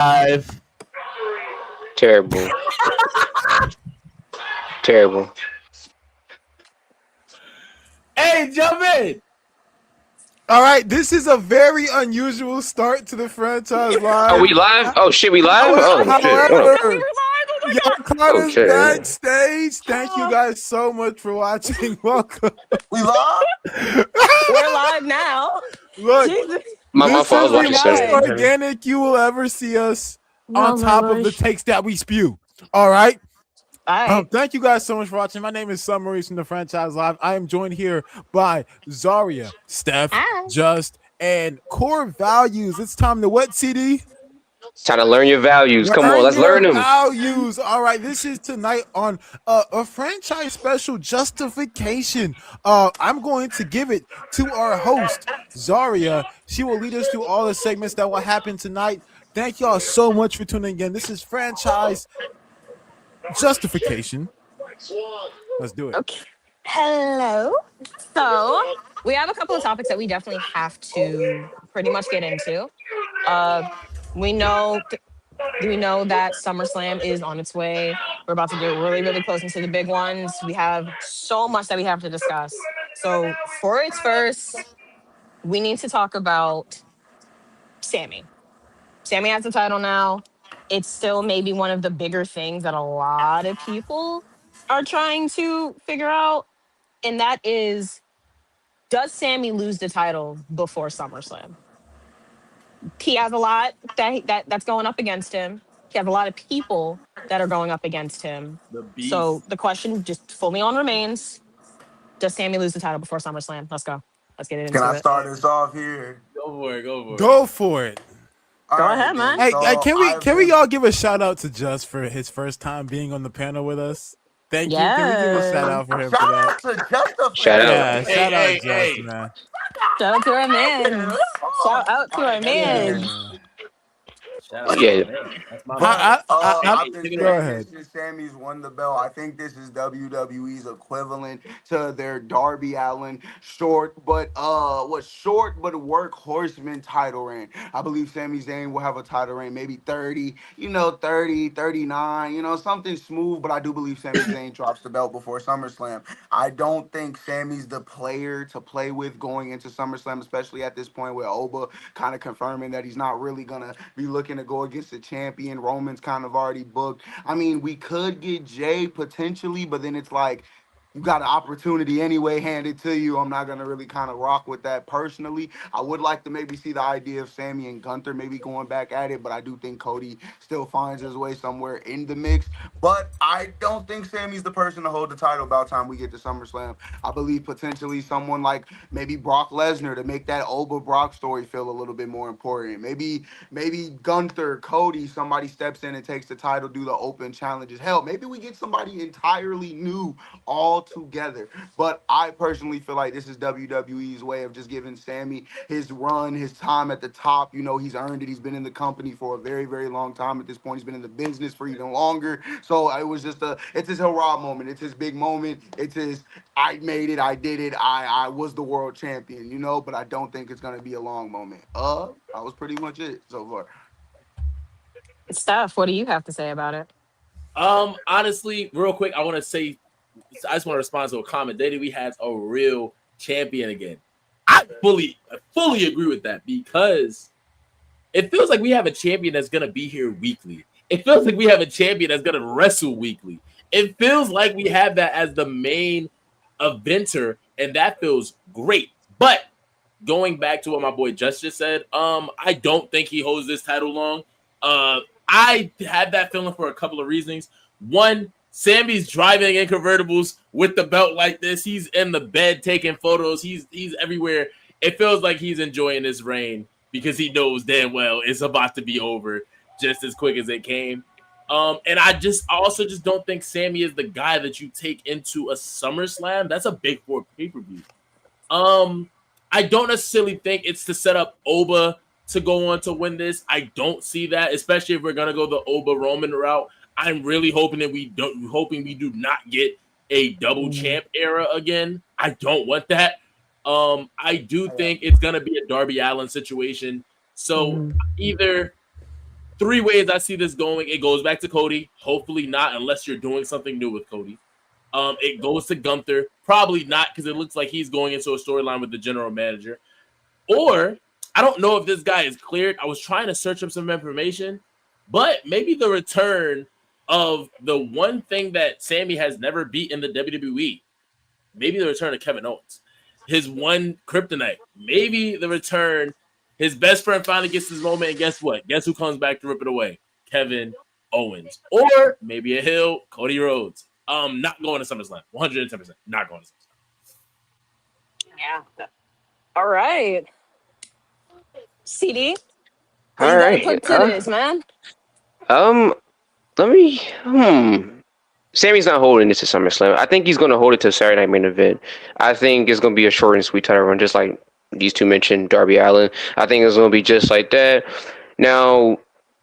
Five. Terrible. Terrible. Hey, jump in. All right, this is a very unusual start to the franchise live. Oh, we live? Oh shit, we live? Oh shit. Oh, However, y'all caught us Okay. backstage. Thank you guys so much for watching. Welcome. We live? We're live now. Look, Jesus. my this fault. I was is the watching most Saturday. organic you will ever see us Oh on my top of the gosh. takes that we spew. All right. All right. Thank you guys so much for watching. My name is Summaries from the Franchise Live. I am joined here by Zaria, Steph, Hi. Just, and Core Values. It's time to what, CD? It's time to learn your values. Come on, let's learn them. Values. All right, this is tonight on a franchise special justification. I'm going to give it to our host, Zaria. She will lead us through all the segments that will happen tonight. Thank y'all so much for tuning in. This is franchise justification. Let's do it. Okay. Hello. So we have a couple of topics that we definitely have to pretty much get into. We know that SummerSlam is on its way. We're about to get really, really close into the big ones. We have so much that we have to discuss. So for its first, we need to talk about Sami. Sami has the title now. It's still maybe one of the bigger things that a lot of people are trying to figure out. And that is, does Sami lose the title before SummerSlam? He has a lot that's going up against him. He has a lot of people that are going up against him. The beast. So the question just fully on remains, does Sami lose the title before SummerSlam? Let's go. Let's get into Can I it. start us off here? Go for it. Go for it. Go for it. Go ahead, man. Hey, So can we all give a shout out to Just for his first time being on the panel with us? Thank you. Can we give a shout out for him for Shout that? out to Justify. Shout out. Yeah, Hey, shout out hey, Just, hey. man. Shout out to our man. Shout out to our man. Shout out Yeah. to man. That's my I've been Go saying ahead. this since Sammy's won the belt. I think this is WWE's equivalent to their Darby Allin short but work horseman title reign. I believe Sami Zayn will have a title reign, maybe 30, 30, 39, something smooth, but I do believe Sami Zayn drops the belt before SummerSlam. I don't think Sammy's the player to play with going into SummerSlam, especially at this point with Oba kind of confirming that he's not really gonna be looking to go against the champion. Roman's kind of already booked. I mean, we could get Jey potentially, but then it's like you got an opportunity anyway handed to you. I'm not gonna really kind of rock with that personally. I would like to maybe see the idea of Sami and Gunther maybe going back at it, but I do think Cody still finds his way somewhere in the mix. But I don't think Sammy's the person to hold the title by the time we get to SummerSlam. I believe potentially someone like maybe Brock Lesnar to make that Oba Brock story feel a little bit more important. Maybe Gunther, Cody, somebody steps in and takes the title, do the open challenges. Hell, maybe we get somebody entirely new all together. But I personally feel like this is WWE's way of just giving Sami his run, his time at the top. He's earned it. He's been in the company for a very, very long time at this point. He's been in the business for even longer. So it was just it's his hurrah moment. It's his big moment. It's his, I made it, I did it, I was the world champion, but I don't think it's gonna be a long moment. That was pretty much it so far. Steph, what do you have to say about it? Honestly, real quick, I just want to respond to a comment. We has a real champion again. I fully agree with that because it feels like we have a champion that's gonna be here weekly. It feels like we have a champion that's gonna wrestle weekly. It feels like we have that as the main eventer, and that feels great. But going back to what my boy just said, I don't think he holds this title long. I had that feeling for a couple of reasons. One, Sammy's driving in convertibles with the belt like this. He's in the bed taking photos. He's everywhere. It feels like he's enjoying this reign because he knows damn well it's about to be over just as quick as it came. And I also don't think Sami is the guy that you take into a SummerSlam. That's a big four pay-per-view. I don't necessarily think it's to set up Oba to go on to win this. I don't see that, especially if we're gonna go the Oba Roman route. I'm really hoping that we do not get a double champ era again. I don't want that. I do think it's gonna be a Darby Allin situation. So either three ways I see this going. It goes back to Cody. Hopefully not, unless you're doing something new with Cody. It goes to Gunther. Probably not, because it looks like he's going into a storyline with the general manager. Or I don't know if this guy is cleared. I was trying to search up some information, but maybe the return of the one thing that Sami has never beat in the WWE. Maybe the return of Kevin Owens. His one kryptonite. Maybe the return. His best friend finally gets his moment, and guess what? Guess who comes back to rip it away? Kevin Owens. Or maybe a hill, Cody Rhodes. Not going to SummerSlam. 110%. Not going to SummerSlam. Yeah. All right. CD, All you gotta right. put to this, man. Let me. Sammy's not holding this to SummerSlam. I think he's going to hold it to Saturday Night Main Event. I think it's going to be a short and sweet title run, just like these two mentioned, Darby Allin. I think it's going to be just like that. Now,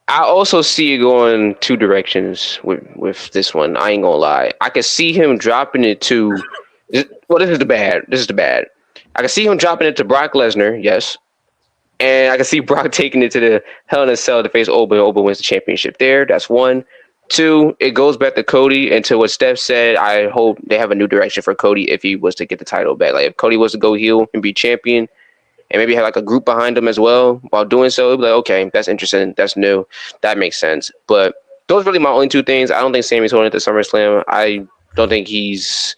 I also see it going two directions with this one. I ain't going to lie. I can see him dropping it to. Well, this is the bad. I can see him dropping it to Brock Lesnar, yes. And I can see Brock taking it to the Hell in a Cell to face Oba. Oba wins the championship there. That's one. Two, it goes back to Cody, and to what Steph said, I hope they have a new direction for Cody if he was to get the title back. Like, if Cody was to go heel and be champion, and maybe have like a group behind him as well while doing so, it'd be like, okay, that's interesting, that's new, that makes sense. But those are really my only two things. I don't think Sammy's holding it to SummerSlam. I don't think he's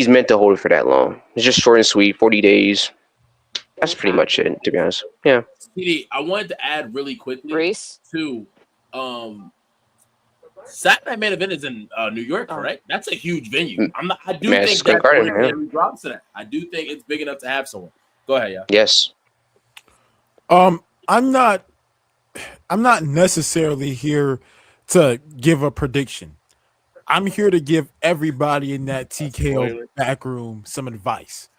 meant to hold it for that long. It's just short and sweet, 40 days. That's pretty much it, to be honest. Yeah. CD, I wanted to add really quickly Reese? to Saturday Night Main Event is in New York, correct? That's a huge venue. I do think that's where he drops to that. I do think it's big enough to have someone. Go ahead, yeah. Yes. I'm not necessarily here to give a prediction. I'm here to give everybody in that TKO back room some advice.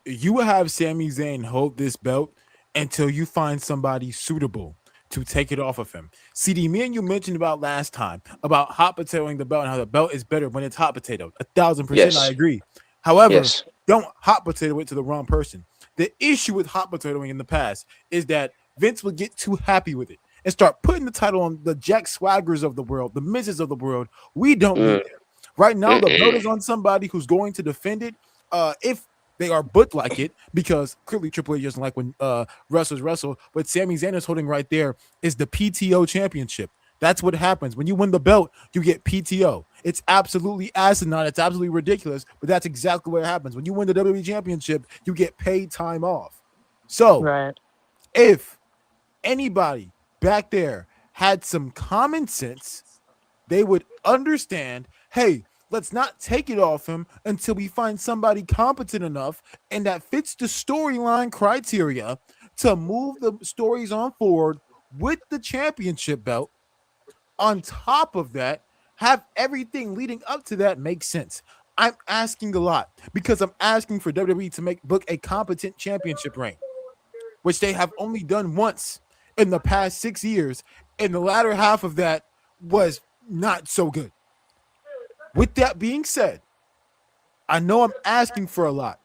You have Sami Zayn hold this belt until you find somebody suitable to take it off of him. CD, me and you mentioned about last time about hot potatoing the belt and how the belt is better when it's hot potato. 1,000%, Yes. I agree. However, Yes. don't hot potato it to the wrong person. The issue with hot potatoing in the past is that Vince would get too happy with it and start putting the title on the Jack Swaggers of the world, the Mizes of the world. We don't need that. Right now, the belt is on somebody who's going to defend it. If they are booked like it, because clearly Triple H doesn't like when wrestlers wrestle. What Sami Zayn is holding right there is the PTO championship. That's what happens. When you win the belt, you get PTO. It's absolutely asinine. It's absolutely ridiculous, but that's exactly what happens. When you win the WWE championship, you get paid time off. So if anybody back there had some common sense, they would understand, hey, let's not take it off him until we find somebody competent enough and that fits the storyline criteria to move the stories on forward with the championship belt. On top of that, have everything leading up to that make sense. I'm asking a lot because I'm asking for WWE to book a competent championship reign, which they have only done once in the past 6 years, and the latter half of that was not so good. With that being said, I know I'm asking for a lot,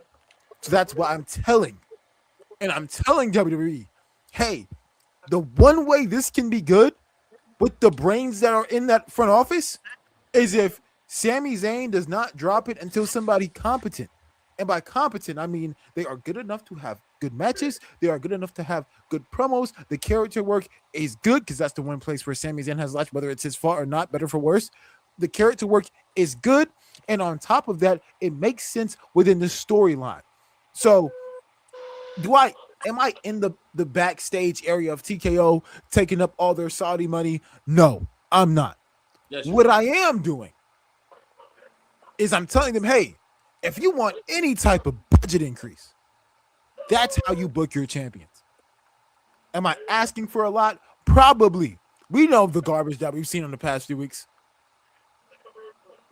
so that's why I'm telling WWE, hey, the one way this can be good with the brains that are in that front office is if Sami Zayn does not drop it until somebody competent. And by competent, I mean they are good enough to have good matches. They are good enough to have good promos. The character work is good because that's the one place where Sami Zayn has lost, whether it's his fault or not, better for worse. The character work is good. And on top of that, it makes sense within the storyline. So am I in the backstage area of TKO taking up all their Saudi money? No, I'm not. Yes, what I am doing is I'm telling them, hey, if you want any type of budget increase, that's how you book your champions. Am I asking for a lot? Probably. We know the garbage that we've seen in the past few weeks.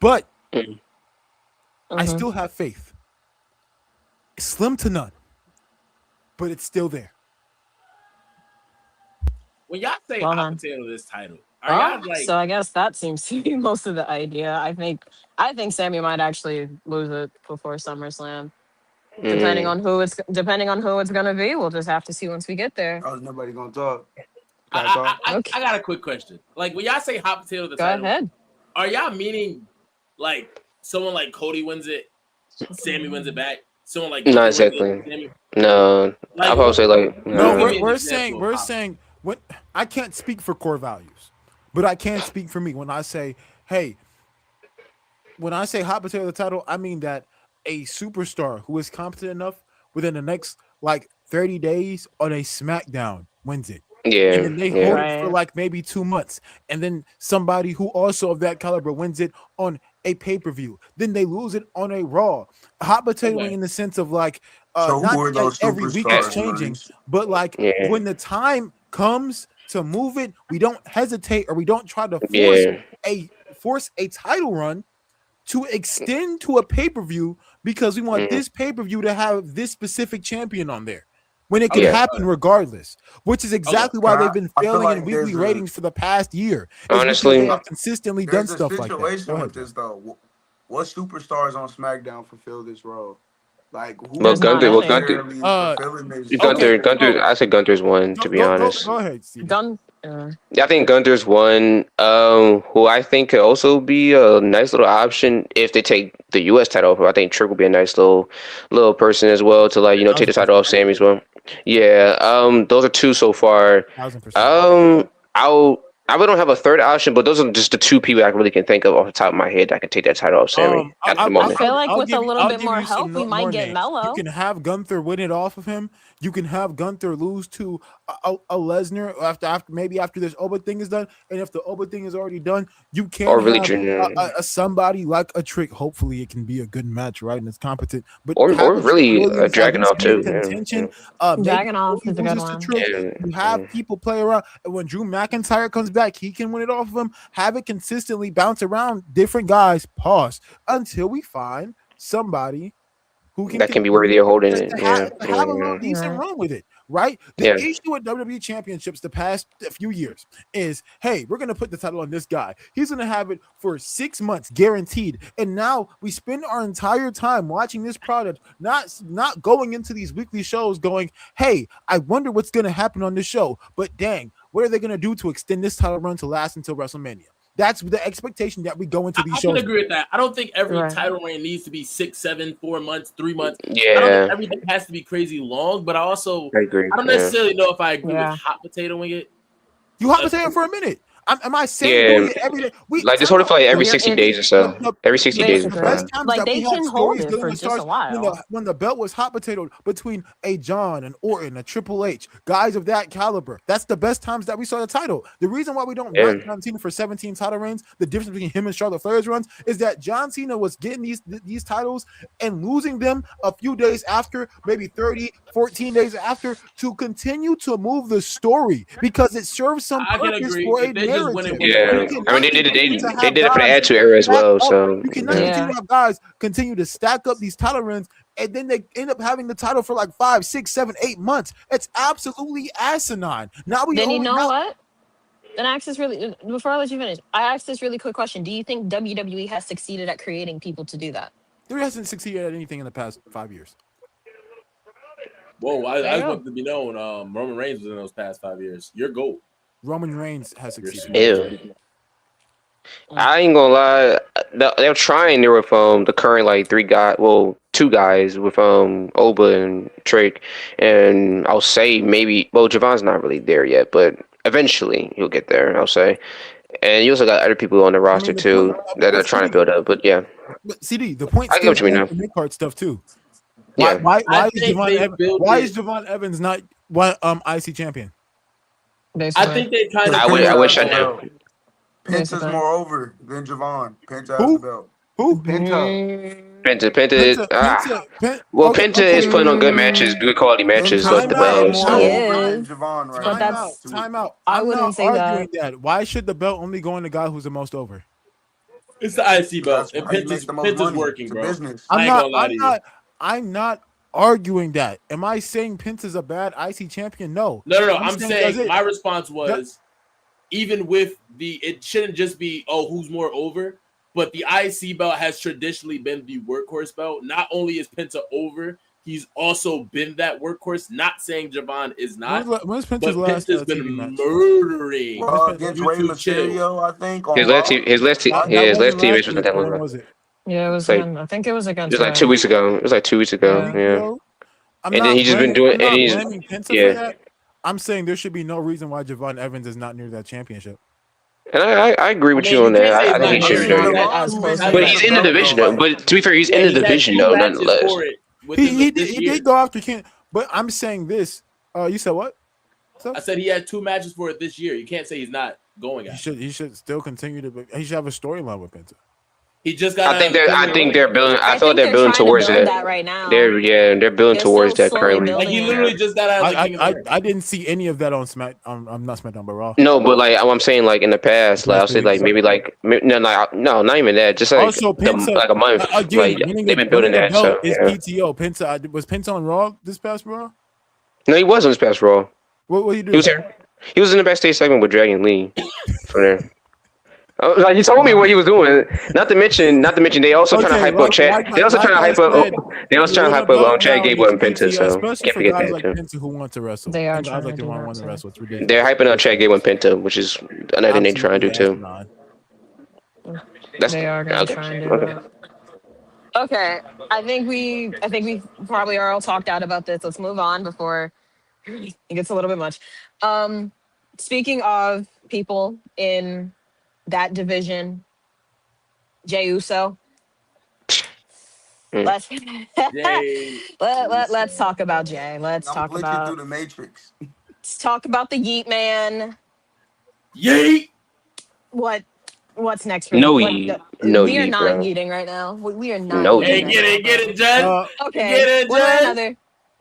But I still have faith. Slim to none. But it's still there. When y'all say hot potato this title, are y'all like? So I guess that seems to be most of the idea. I think Sami might actually lose it before SummerSlam. Depending on who it's gonna be, we'll just have to see once we get there. Nobody gonna talk. That's all. I got a quick question. Like when y'all say hot potato the Go title, ahead. are y'all meaning like someone like Cody wins it, Sammy wins it back? Someone like Not Gunther wins it, exactly. Sammy. No, Like, I'll probably say like No, Give me an we're example of hot saying when I can't speak for core values, but I can speak for me when I say, hey, when I say hot potato the title, I mean that a superstar who is competent enough within the next like 30 days on a SmackDown wins it. And then they hold it for Right. like maybe 2 months. And then somebody who also of that caliber wins it on a pay-per-view. Then they lose it on a Raw. Hot potatoing Okay. in the sense of like So not who are like those every week it's superstars? changing, Lance? but like Yeah. when the time comes to move it, we don't hesitate or we don't try to Yeah. force a title run to extend to a pay-per-view because we want this pay-per-view to have this specific champion on there when it can Yeah. happen regardless, which is exactly why they've been I feel failing in like weekly there's ratings for the past year. Is because Honestly, they have consistently done there's a stuff like that. Go situation ahead, with Joe. this though. What superstars on SmackDown fulfill this role? Like who well, There's is not any. necessarily fulfilling this? Okay, Gunther. I said Gunther's one, to be honest. go ahead, Steve. Gun. Yeah, I think Gunther's one. Who I think could also be a nice little option if they take the U.S. title off. I think Trick would be a nice little person as well to like take the title off Sammy as well. Yeah. Those are two so far. 1000%. I really don't have a third option, but those are just the two people I really can think of off the top of my head that can take that title off Sammy at the moment. I feel like with a little I'll bit give more you some help, we might more get names. Mello. You can have Gunther win it off of him. You can have Gunther lose to a Lesnar after maybe after this Oba thing is done. And if the Oba thing is already done, you can Or really have a somebody like a Trick. Hopefully, it can be a good match, right? And it's competent. But or have a Trick really Williams at Dragon least off be in too. contention. Yeah. Maybe Dragunov Cody is a good loses to one. Trick. You have people play around, and when Drew McIntyre comes back, he can win it off of him. Have it consistently bounce around different guys. Pause until we find somebody who That can be worthy of holding it. to Yeah. have a little decent Right. run with it, right? The Yeah. issue with WWE championships the past few years is, hey, we're going to put the title on this guy. He's going to have it for 6 months guaranteed. And now we spend our entire time watching this product, not going into these weekly shows going, hey, I wonder what's going to happen on this show. But dang, what are they going to do to extend this title run to last until WrestleMania? That's the expectation that we go into these I shows. can agree with that. I don't think every Right. title reign needs to be 6, 7, 4 months, 3 months. I don't Yeah. think everything has to be crazy long, but I agree. don't necessarily know if I agree Yeah. with hot potatoing it. You hop potato for a minute. Am I saying Yeah. doing it every day? Like just hold it for like every You're 60 in- days or so. Every 60 days is Basically. fine. best times Like, that they we had can hold stories it dealing for with just a stars while. when the belt was hot potatoed between a John, an Orton, a Triple H, guys of that caliber. That's the best times that we saw the title. The reason why we don't Yeah. knock John Cena for 17 title reigns, the difference between him and Charlotte Flair's runs is that John Cena was getting these titles and losing them a few days after, maybe 30, 14 days after, to continue to move the story because it serves some I can purpose agree. for a If they just win narrative. it, win it, Yeah. win You it. cannot I mean, they continue to have did it for the guys attitude era as stack well. up. So You cannot continue to have guys continue to stack up these title runs and then they end up having the title for like 5, 6, 7, 8 months. It's absolutely asinine. Now we Then you only know what? Then I ask this really before I let you finish. I asked this really quick question. Do you think WWE has succeeded at creating people to do that? there hasn't succeeded at anything in the past 5 years. Whoa, I There just you want to be known. Roman Reigns was in those past 5 years. Your goal. Roman Reigns has You're succeeded. smart. Ew. I ain't gonna lie. They're trying there with the current like two guys with Oba and Drake, and I'll say maybe Javon's not really there yet, but eventually he'll get there. I'll say, and you also got other people on the roster the too point- that are trying to build up. But yeah, But CD, the point I get still what you mean is now. the mid-card stuff too. Yeah. Why I is think Javon they Evans, built why it- is Javon Evans not IC champion? I Basically. think they kind of. I wish I Penta has the knew. belt. Penta's Basically. more over than Javon. Penta has Who? the belt. Who? Penta. Penta. Well, Okay, Penta is putting on good matches, good quality matches. Penta But is more so He over than is. Javon right But now. that's- time out. I I'm wouldn't not say that. arguing that. Why should the belt only go in the guy who's the most over? It's the IC belt. That's And why he makes the most Penta's money. working, It's a bro. business. I ain't gonna lie to you. I'm not arguing that. Am I saying Penta's a bad IC champion? No. No. I'm does saying it. my response was, even with it shouldn't just be who's more over, but the IC belt has traditionally been the workhorse belt. Not only is Penta over, he's also been that workhorse. Not saying Javon is not, When's but Penta's last Penta's TV been match? murdering. Against Rey YouTube chill. Mysterio, I think. On His last Raw. team, his last team, That yeah, his wasn't last team last match was not week, that or long when ago. was it? Yeah, it was. Like- I think it was It against. was like 2 weeks ago. It was like 2 weeks ago. Yeah. Yeah. Yo, I'm And not then he just been blaming- doing- I'm and not he's- blaming Penta yeah. for that. I'm saying there should be no reason why Javon Evans is not near that championship. And I agree with I mean, you on you can't that. say I think he he's should not do near it. it. as opposed to- But he's in the division though. But to be fair, he's in the He's had division 2 though, matches nonetheless. for it within He this year. did go after Ken, but I'm saying this. You said what? I said he had 2 matches for it this year. You can't say he's not going He at. should still continue to. He should have a storyline with Penta. He just got. I think they're building. I feel like they're building trying to towards build that. right now. They're building They're towards still that slowly currently. building. Like he literally just got out of the King of the Ring. I didn't see any of that on Smack. I'm not SmackDown, but Raw. No, but like I'm saying, like in the past, like I'll say, like maybe like no, not even that. Just like Also, Penta, like a month. Again, Like they've been building that. So Is yeah. PTO Penta? Was Penta on Raw this past Raw? No, he was on this past Raw. What you do? He was here. He was in the backstage segment with Dragon Lee. From there. Like he told me what he was doing. Not to mention, they also trying to hype up Chad. They also trying to hype up Chad Gable and Penta. So especially can't for forget guys that like too. Penta who want to wrestle. They are Guys trying like to the do one that want to too. wrestle. It's ridiculous. They're hyping up Chad Gable and Penta, which is another thing they're trying to do too. That's They are going to okay. try and do Okay. that. Okay, I think we probably are all talked out about this. Let's move on before it gets a little bit much. Speaking of people in that division, Jey Uso. Mm. Let's Jey let's talk about Jey. Let's I'm talk glitching about through the Matrix. let's talk about the Yeet Man. Yeet. What's next for No what- yeet. No we are yeet, not bro. yeeting right now. We are not. No Hey, yeeting yeet. right get now. it, Judge. Okay. Get it, One or Judge. another.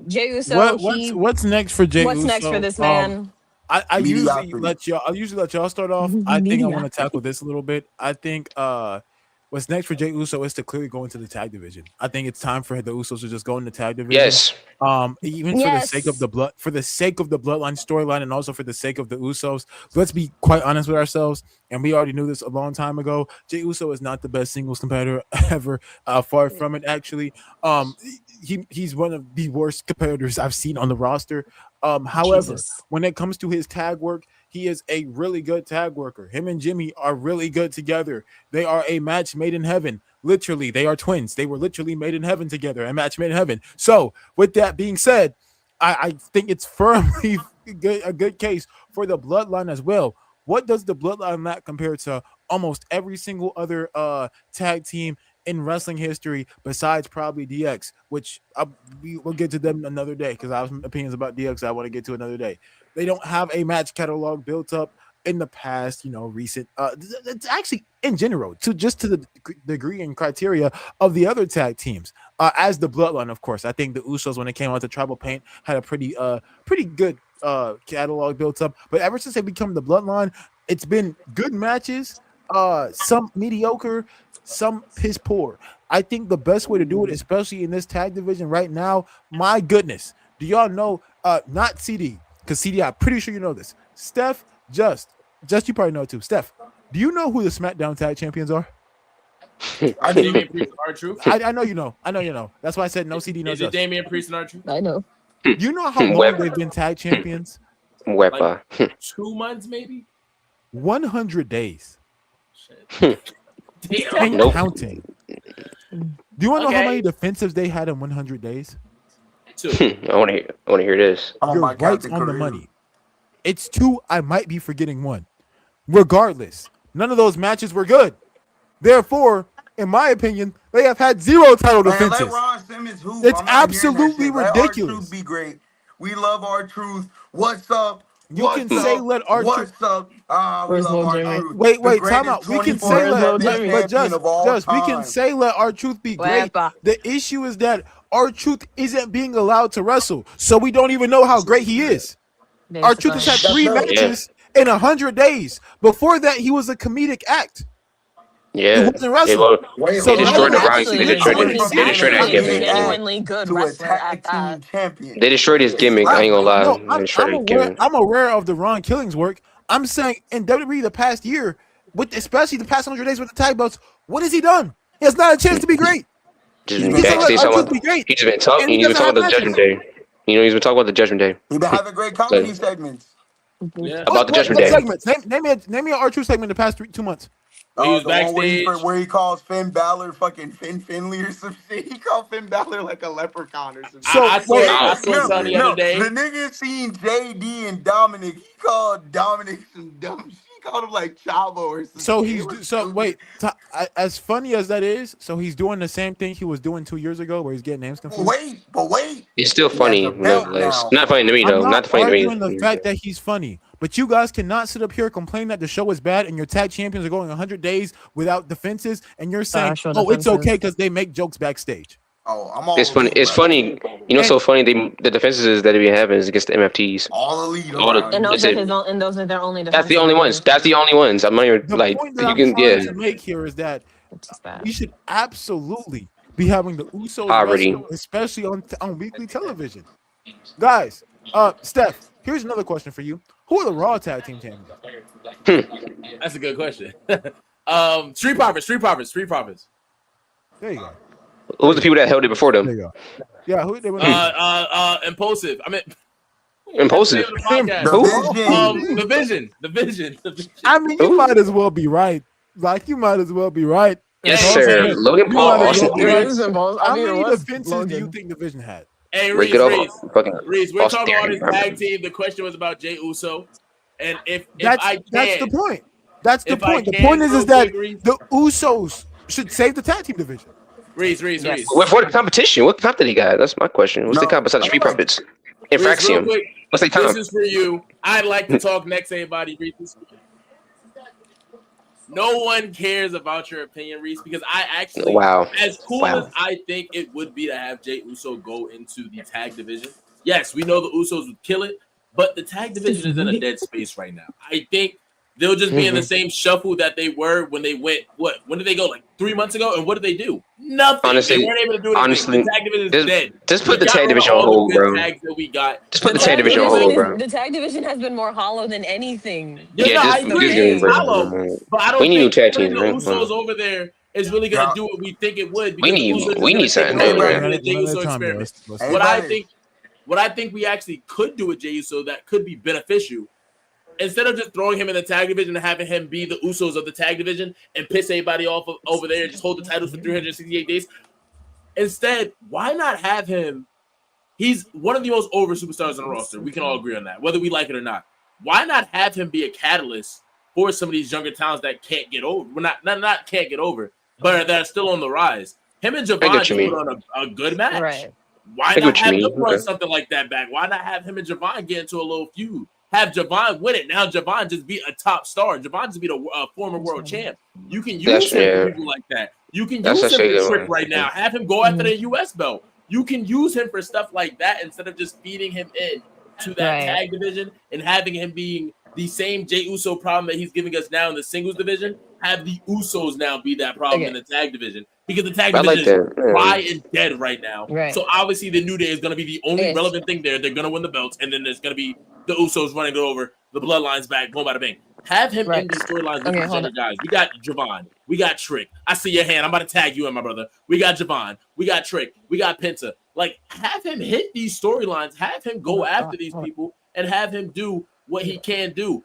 Jey Uso. What's next for Jey What's Uso? next for this man? I usually Mediocrity. let y'all start off. I think I want to tackle this a little bit. I think what's next for Jey Uso is to clearly go into the tag division. I think it's time for the Usos to just go in the tag division. Yes. Even for the sake of the bloodline storyline, and also for the sake of the Usos. Let's be quite honest with ourselves, and we already knew this a long time ago. Jey Uso is not the best singles competitor ever. Far from it, actually. He's one of the worst competitors I've seen on the roster. However, Jesus. when it comes to his tag work, he is a really good tag worker. Him and Jimmy are really good together. They are a match made in heaven. Literally, they are twins. They were literally made in heaven together, a match made in heaven. So, with that being said, I think it's firmly a good case for the bloodline as well. What does the bloodline lack compared to almost every single other tag team in wrestling history besides probably DX, which we'll get to them another day because I have some opinions about DX I want to get to another day. They don't have a match catalog built up in the past, recent. It's actually in general to the degree and criteria of the other tag teams. As the bloodline, of course, I think the Usos when it came out to Tribal Paint had a pretty good catalog built up. But ever since they become the bloodline, it's been good matches. Some mediocre, some piss poor. I think the best way to do it, especially in this tag division right now, my goodness, do y'all know? Not CD, because CD, I'm pretty sure you know this. Steph, Just you probably know it too. Steph, do you know who the SmackDown Tag Champions are? Damian Priest and R-Truth. I know you know. I know you know. That's why I said no CD, no Is it Just. Damian Priest and R-Truth? I know. Do you know how long they've been tag champions? Wepa. 2 months, maybe. 100 days. Shit. And Damn. Nope. counting. Do you want to know how Okay. many defensives they had in 100 days? 2. I want to hear this. Oh You're my right Captain on the Career. money. It's 2. I might be forgetting 1. Regardless, none of those matches were good. Therefore, in my opinion, they have had 0 title Man, defenses. let Ron Simmons hoop. It's I'm not hearing that absolutely shit. Let ridiculous. R-Truth be great. We love R-Truth. What's up? You What's can say up? let R-Truth. What's up? We Where's love Lil Jimmy? R-Truth. Wait, The time out. greatest We can 24/7 say let, Jimmy. but champion of all we can time. say let R-Truth be great. Wepa. The issue is that R-Truth isn't being allowed to wrestle, so we don't even know how great he is. R-Truth has had 3 That's it. matches in 100 days. Before that, he was a comedic act. Yeah. It wasn't wrestling. Wait, So They now destroyed the he's Rock. actually They destroyed literally it. They destroyed that He's a gimmick. genuinely good to a wrestler at tag that. team champion. They destroyed his gimmick. I ain't gonna lie. No, They destroyed his gimmick. I'm aware of the Ron Killings work. I'm saying in WWE the past year, with especially the past 100 days with the tag belts, what has he done? He has not a chance to be great. Just He said, backstage "Look, our talking truth be about. great." He's been talking. And he He's been doesn't talking have about the matches. Judgment Day. He's been talking about the Judgment Day. He been having great comedy segments. Yeah. About the Judgment What Day. segments? Name me an R-Truth segment the past 2 months. He was The one backstage. where he calls Finn Balor fucking Finn Finley or some shit. He called Finn Balor like a leprechaun or some shit. So, I wait. saw something the other day. The nigga seen JD and Dominic. He called Dominic some dumb shit. He called him like Chavo or some So shit. he's It was so stupid. wait. As funny as that is, so he's doing the same thing he was doing 2 years ago, where he's getting names confused. But wait. It's still He funny, has a belt nonetheless. now. Not funny to me I'm though. not Not funny to me. arguing the fact that he's funny, but you guys cannot sit up here complaining that the show is bad and your tag champions are going 100 days without defenses, and you're saying, Actual "Oh, it's defenses. okay because they make jokes backstage." Oh, I'm all It's funny. elite, It's bro. funny. You know, so funny. The defenses that they be having is against the MFTs. All elite. All the- around And here. those That's are it. those are their only That's the defenses, only really. ones. That's the only ones. I'm not even The like point that you I'm can. trying Yeah. to make here is that It's just that. we should absolutely be having the Usos Already. wrestle, especially on weekly television. Guys, Steph, here's another question for you. Who are the Raw Tag Team champions? That's a good question. Street Profits. There you go. Who was the people that held it before There them? you go. Yeah, who they were. Impulsive. I mean, Impulsive. the podcast. Who? The Vision. The Vision. I mean, you Who? might as well be right. Like, you might as well be right. Yes, Hey, sir. hey, Logan you Paul, might as Austin well be Theory. right. How many what's defenses do you Logan? think the Division had? Hey, Break it Reese, off. Fucking we're Austin talking about Theory. his tag team. The question was about Jey Uso, and if That's I that's the can, point. That's the if I point. The can, point is real that quick, Reese. the Usos should save the tag team division. Reese. Yes. What for the competition? What comp did he got? That's my question. What's the No, comp besides the Street I like- Profits? Reese, real Infraxium. quick, What's the this comp? is for you. I'd like to talk next, everybody. Reese. No one cares about your opinion, Reese, because I actually, Wow. as cool Wow. as I think it would be to have Jey Uso go into the tag division, yes, we know the Usos would kill it, but the tag division is in a dead space right now. I think they'll just be in the same shuffle that they were when they went, when did they go? Like 3 months ago? And what did they do? Nothing. Honestly- they weren't able to do anything. honestly, the tag division is just- dead. Just put We the got tag rid of division on all the hold, good bro. tags that we got. Just put the tag division on hold, bro. The tag division has been more hollow than anything. Yeah, I just agree. give me It's a hollow, break. but I don't We need new think tag putting teams, the right? Usos over there is really going to Yeah. do what we think it would. We because need- the Usos is we gonna need take something over new, and bro. do the Jey Uso experiment. Let's- Hey, What I think we actually could do with Jey Uso that could be beneficial, instead of just throwing him in the tag division and having him be the Usos of the tag division and piss everybody off over there and just hold the titles for 368 days. Instead, why not have him? He's one of the most over superstars on the roster. We can all agree on that, whether we like it or not. Why not have him be a catalyst for some of these younger talents that can't get over? Well, not can't get over, but that are still on the rise. Him and get Javon what just you mean. put on a good match. Right. Why get not what you have mean. them run Okay. something like that back? Why not have him and Javon get into a little feud? Have Javon win it. Now Javon just be a top star. Javon just be a former world champ. You can use That's- him yeah. for people like that. You can That's use him actually a for good trick one. right now. Have him go after the US belt. You can use him for stuff like that instead of just feeding him in to that Right. tag division and having him being the same Jey Uso problem that he's giving us now in the singles division. Have the Usos now be that problem in the tag division because the tag I like division is that. Yeah. dry and dead right now. Right. So obviously the New Day is going to be the only Yes. relevant thing there. They're going to win the belts, and then there's going to be the Usos running it over, the Bloodlines back, boom, bada bing. Have him in Right. these storylines with Okay, these hold other guys. We got Javon. We got Trick. I see your hand. I'm about to tag you in, my brother. We got Javon. We got Trick. We got Penta. Like, have him hit these storylines. Have him go after these people and have him do what he can do.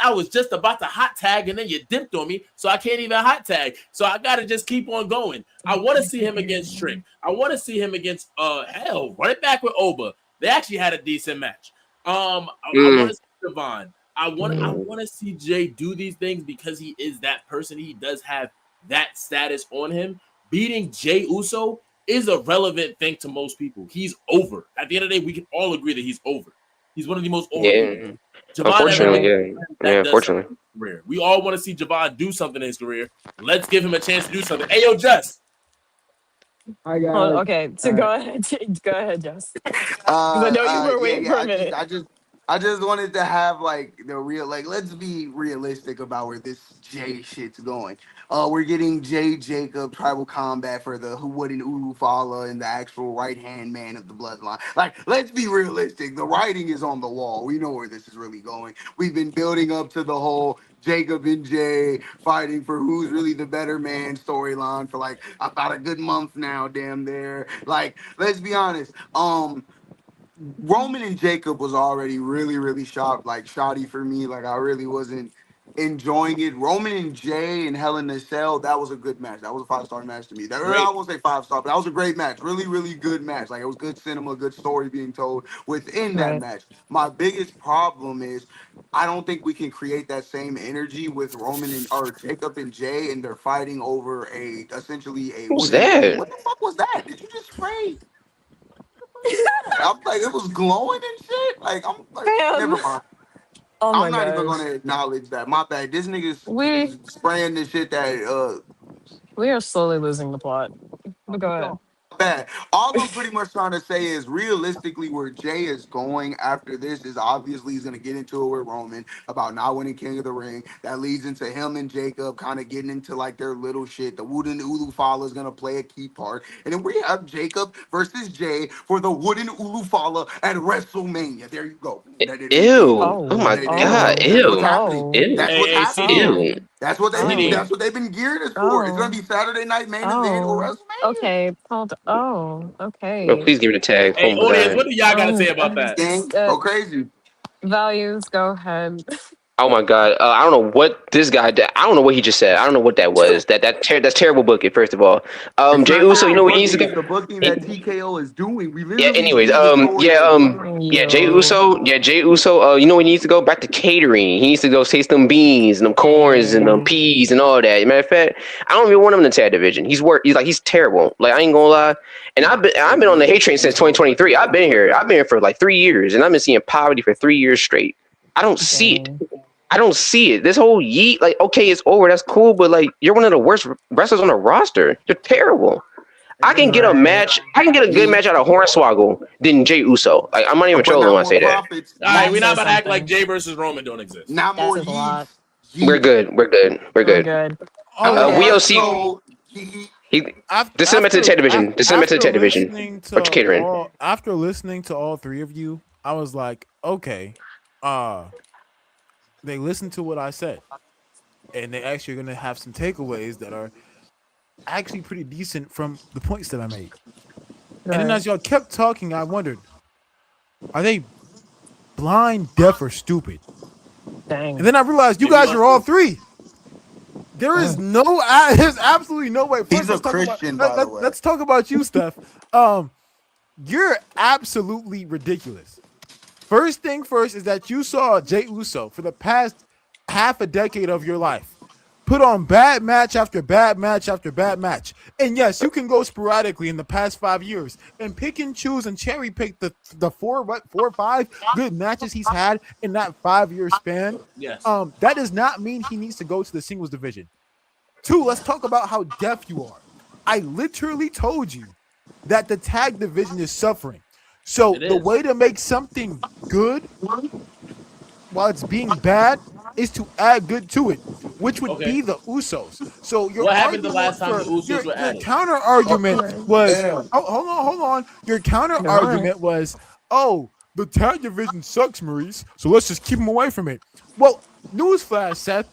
I was just about to hot tag and then you dipped on me, so I can't even hot tag. So I gotta just keep on going. I want to see him against Trick. I want to see him against run it back with Oba. They actually had a decent match. I want to see Javon. I want to see Jay do these things because he is that person. He does have that status on him. Beating Jey Uso is a relevant thing to most people. He's over. At the end of the day, we can all agree that he's over. He's one of the most over people. Yeah. Javon Unfortunately, Evans, yeah. that Yeah, does unfortunately. something in his career. We all want to see Javon do something in his career. Let's give him a chance to do something. Hey, yo, Just. I got Okay, so go ahead, Jess. I know you were waiting for a minute. I just I just wanted to have like the real, like, let's be realistic about where this Jay shit's going. We're getting Jay Jacob tribal combat for the who wouldn't Ulu Fala and the actual right hand man of the bloodline. Like, let's be realistic. The writing is on the wall. We know where this is really going. We've been building up to the whole Jacob and Jay fighting for who's really the better man storyline for like about a good month now, damn there. Like, let's be honest. Roman and Jacob was already really, really shoddy for me. Like, I really wasn't enjoying it. Roman and Jay and Hell in a Cell, that was a good match. That was a 5-star match to me. I won't say 5-star, but that was a great match. Really, really good match. Like, it was good cinema, good story being told within that Right. match. My biggest problem is I don't think we can create that same energy with Roman and or Jacob and Jay, and they're fighting over essentially a Who's wooden. that? What the fuck was that? Did you just spray? I'm like, it was glowing and shit. Like, I'm like, Fam. never mind. Oh my I'm not even gosh. gonna acknowledge that. My bad. This nigga's We spraying this shit that we are slowly losing the plot. But go ahead. bad. All I'm pretty much trying to say is realistically where Jay is going after this is obviously he's gonna get into it with Roman about not winning King of the Ring. That leads into him and Jacob kind of getting into like their little shit. The Wooden Ulu Fala is gonna play a key part. And then we have Jacob versus Jay for the Wooden Ulu Fala at WrestleMania. There you go. Ew. Oh Oh, my oh, god. That's what's Ew. happening. oh, Ew. That's what's Hey, happening. CD, oh, Ew. CD. That's what they've been geared us for. It's gonna oh, be Saturday night main event or oh. WrestleMania. Okay, hold. Oh, Bro, okay. please give it a tag. Oh Hey, my audience, god. what do y'all got to say about Um, that? Gang, uh, go crazy. values. Go ahead. Oh my god. I don't know what this guy did. I don't know what he just said. I don't know what that was. That's terrible booking, first of all. It's Jay not Uso, you terrible know what he needs to booking. go? It's the booking that TKO is doing. We Yeah, literally anyways, see the story yeah, they're doing. Jay Yo. Uso, you know, he needs to go back to catering. He needs to go taste them beans and them corns and them Mm, peas and all that. Matter of fact, I don't even want him in the tag division. He's terrible. Like, I ain't gonna lie. And I've been on the hate train since 2023. I've been here for like 3 years, and I've been seeing poverty for 3 years straight. I don't see it. dang. I don't see it. This whole yeet, like, okay, it's over. That's cool, but like, you're one of the worst wrestlers on the roster. You're terrible. I can get a Right. match. I can get a good match out of Hornswoggle than Jay Uso. Like, I'm not even But trolling not when I more say that. profits. All right, That we're not says about to act like something. Jay versus Roman don't exist. Not That more says a lot. yeets. We're Yeet. good. We're good. We're We're good. good. All We're right. We good. all However, see. so He After just send him to the tag division. Just send him to the after tag division. listening Or to to catering. all three of you, I was like, okay, they listened to what I said, and they actually are gonna have some takeaways that are actually pretty decent from the points that I made. And then Right. as y'all kept talking, I wondered, are they blind, deaf, or stupid? And Dang. then I realized you Maybe guys us are all too. three. There is Mm. there's absolutely no way. he's First, a Christian, by the way. let's talk about you, Steph. You're absolutely ridiculous. First thing first is that you saw Jey Uso for the past half a decade of your life put on bad match after bad match after bad match. And yes, you can go sporadically in the past 5 years and pick and choose and cherry pick the four or five good matches he's had in that 5 year span. Yes. That does not mean he needs to go to the singles division. Two, let's talk about how deaf you are. I literally told you that the tag division is suffering. So It the is. way to make something good while it's being bad is to add good to it, which would Okay. be the Usos. So your What happened the argument last time for the Usos were your added? counter argument Right. was Damn. hold on. Your counter You're right. argument was, oh, the tag division sucks, Maurice. So let's just keep them away from it. Well, newsflash, Seth.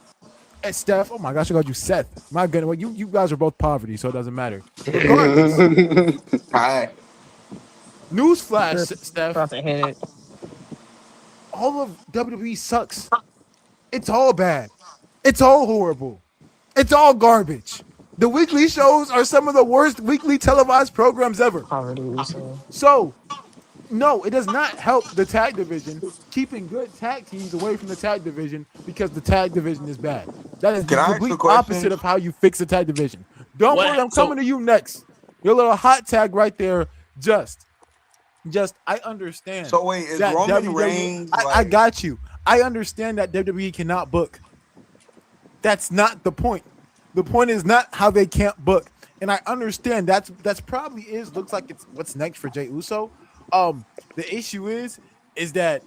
And Steph, oh my gosh, I got you, Seth. My goodness, well, you guys are both poverty, so it doesn't matter. Regardless, Alright. newsflash, You're Steph, about to hit it. all of WWE sucks. It's all bad. It's all horrible. It's all garbage. The weekly shows are some of the worst weekly televised programs ever. Poverty Uso. So, no, it does not help the tag division keeping good tag teams away from the tag division because the tag division is bad. That is the Can I ask complete a question? opposite of how you fix the tag division. Don't What- worry, I'm so- coming to you next. Your little hot tag right there. Just I understand. So wait, is that Roman WWE Reigns I like got you. I understand that WWE cannot book. That's not the point. The point is not how they can't book. And I understand that's probably looks like it's what's next for Jey Uso. The issue is that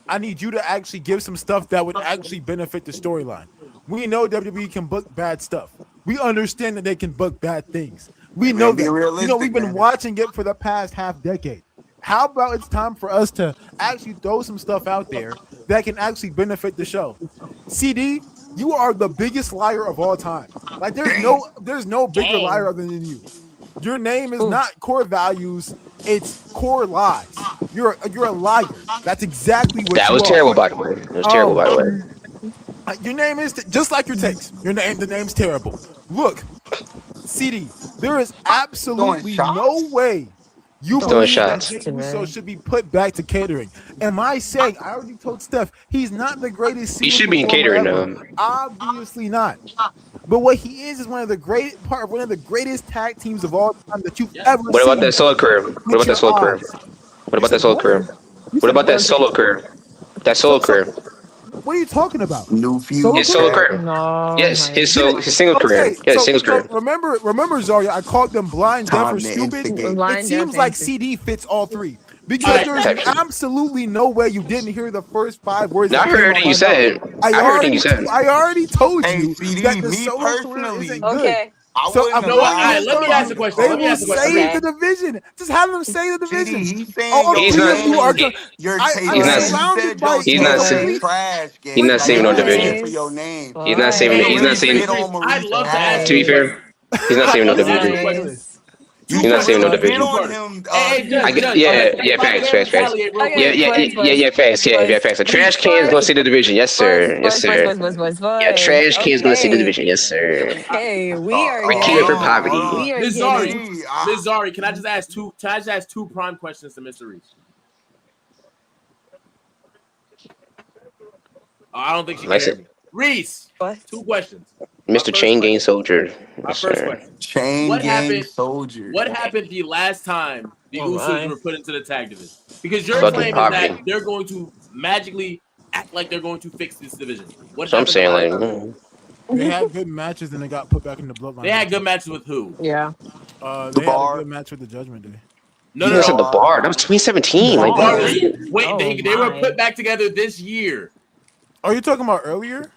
I need you to actually give some stuff that would actually benefit the storyline. We know WWE can book bad stuff. We understand that they can book bad things. We know Be that. realistic, We've been man. watching it for the past half decade. How about it's time for us to actually throw some stuff out there that can actually benefit the show? CD, you are the biggest liar of all time. Like there's no bigger Dang. liar than you. Your name is Oof. not core values, it's core lies. You're a liar. That's exactly what That you was are. terrible, by the way. It was terrible, by the way. Your name is just like your takes. The name's terrible. Look, CD, there is absolutely shots? no way you Throwing believe that shots. Jey Uso should be put back to catering. Am I saying? I already told Steph he's not the greatest. He singles should be in performer catering ever. now. Obviously not. But what he is one of the greatest tag teams of all time that you've ever What seen. about that solo career? What about that solo career? What about that solo career? What about that solo career? That solo career. What are you talking about? New feud. Solo His solo career? career. No. Yes, my- his single career. Yeah, his singles career. Remember, Zaria, I called them blind, deaf, Time or to stupid. instigate. Blind, It seems deaf, like and CD fits all three. Because Alright, there's type shit. absolutely no way you didn't hear the first 5 words. Now, I that heard came everything out you my said. mouth. I I heard everything you said. already told Hey, you CD, that the me solo career personally, isn't good. Okay. I So wouldn't I'm have No, telling alright, you, let me ask a question. they Let me will ask a question. save Okay. the division. Just have them save the CD, division. he's saying All He's three not- of you are. he- your I'm take. He's not- surrounded by. He's not complete- trash. He's not saving no division. For your name. He's not saving. Hey, He's not Reese, saving. Reese, Reese, I'd love to ask To be you a fair, question. he's not saving no I'd love to ask you a division. question. You He's not saving no hit division. on him. Hey, I get, Judge, yeah, Judge, yeah, facts. retaliate real Okay. quick. Facts. A trash can's gonna see the division, yes, sir, yes, sir. Yeah, trash can's gonna see the division, yes, sir. Okay, we are We keep it for getting. poverty. We are Miss getting. Zari, Miss Zari, can I just ask two prime questions to Mr. Reese? Oh, I don't think she can Like hear it. me. Reese, What? 2 questions. Mr. Chain Gang Soldier. My Yes, first sir. question. Chain What gang happened- soldier. What happened the last time the Oh, Usos my. were put into the tag division? Because you're Fucking claiming poverty. that they're going to magically act like they're going to fix this division. What So I'm happened saying, the like, last time? They had good matches and they got put back in the bloodline. They had good matches with who? Yeah. They had a good match with the Judgment Day. No, you no, said no. the bar. That was 2017. Like, Bar- what? Wait, Oh, they were my. put back together this year. Are you talking about earlier?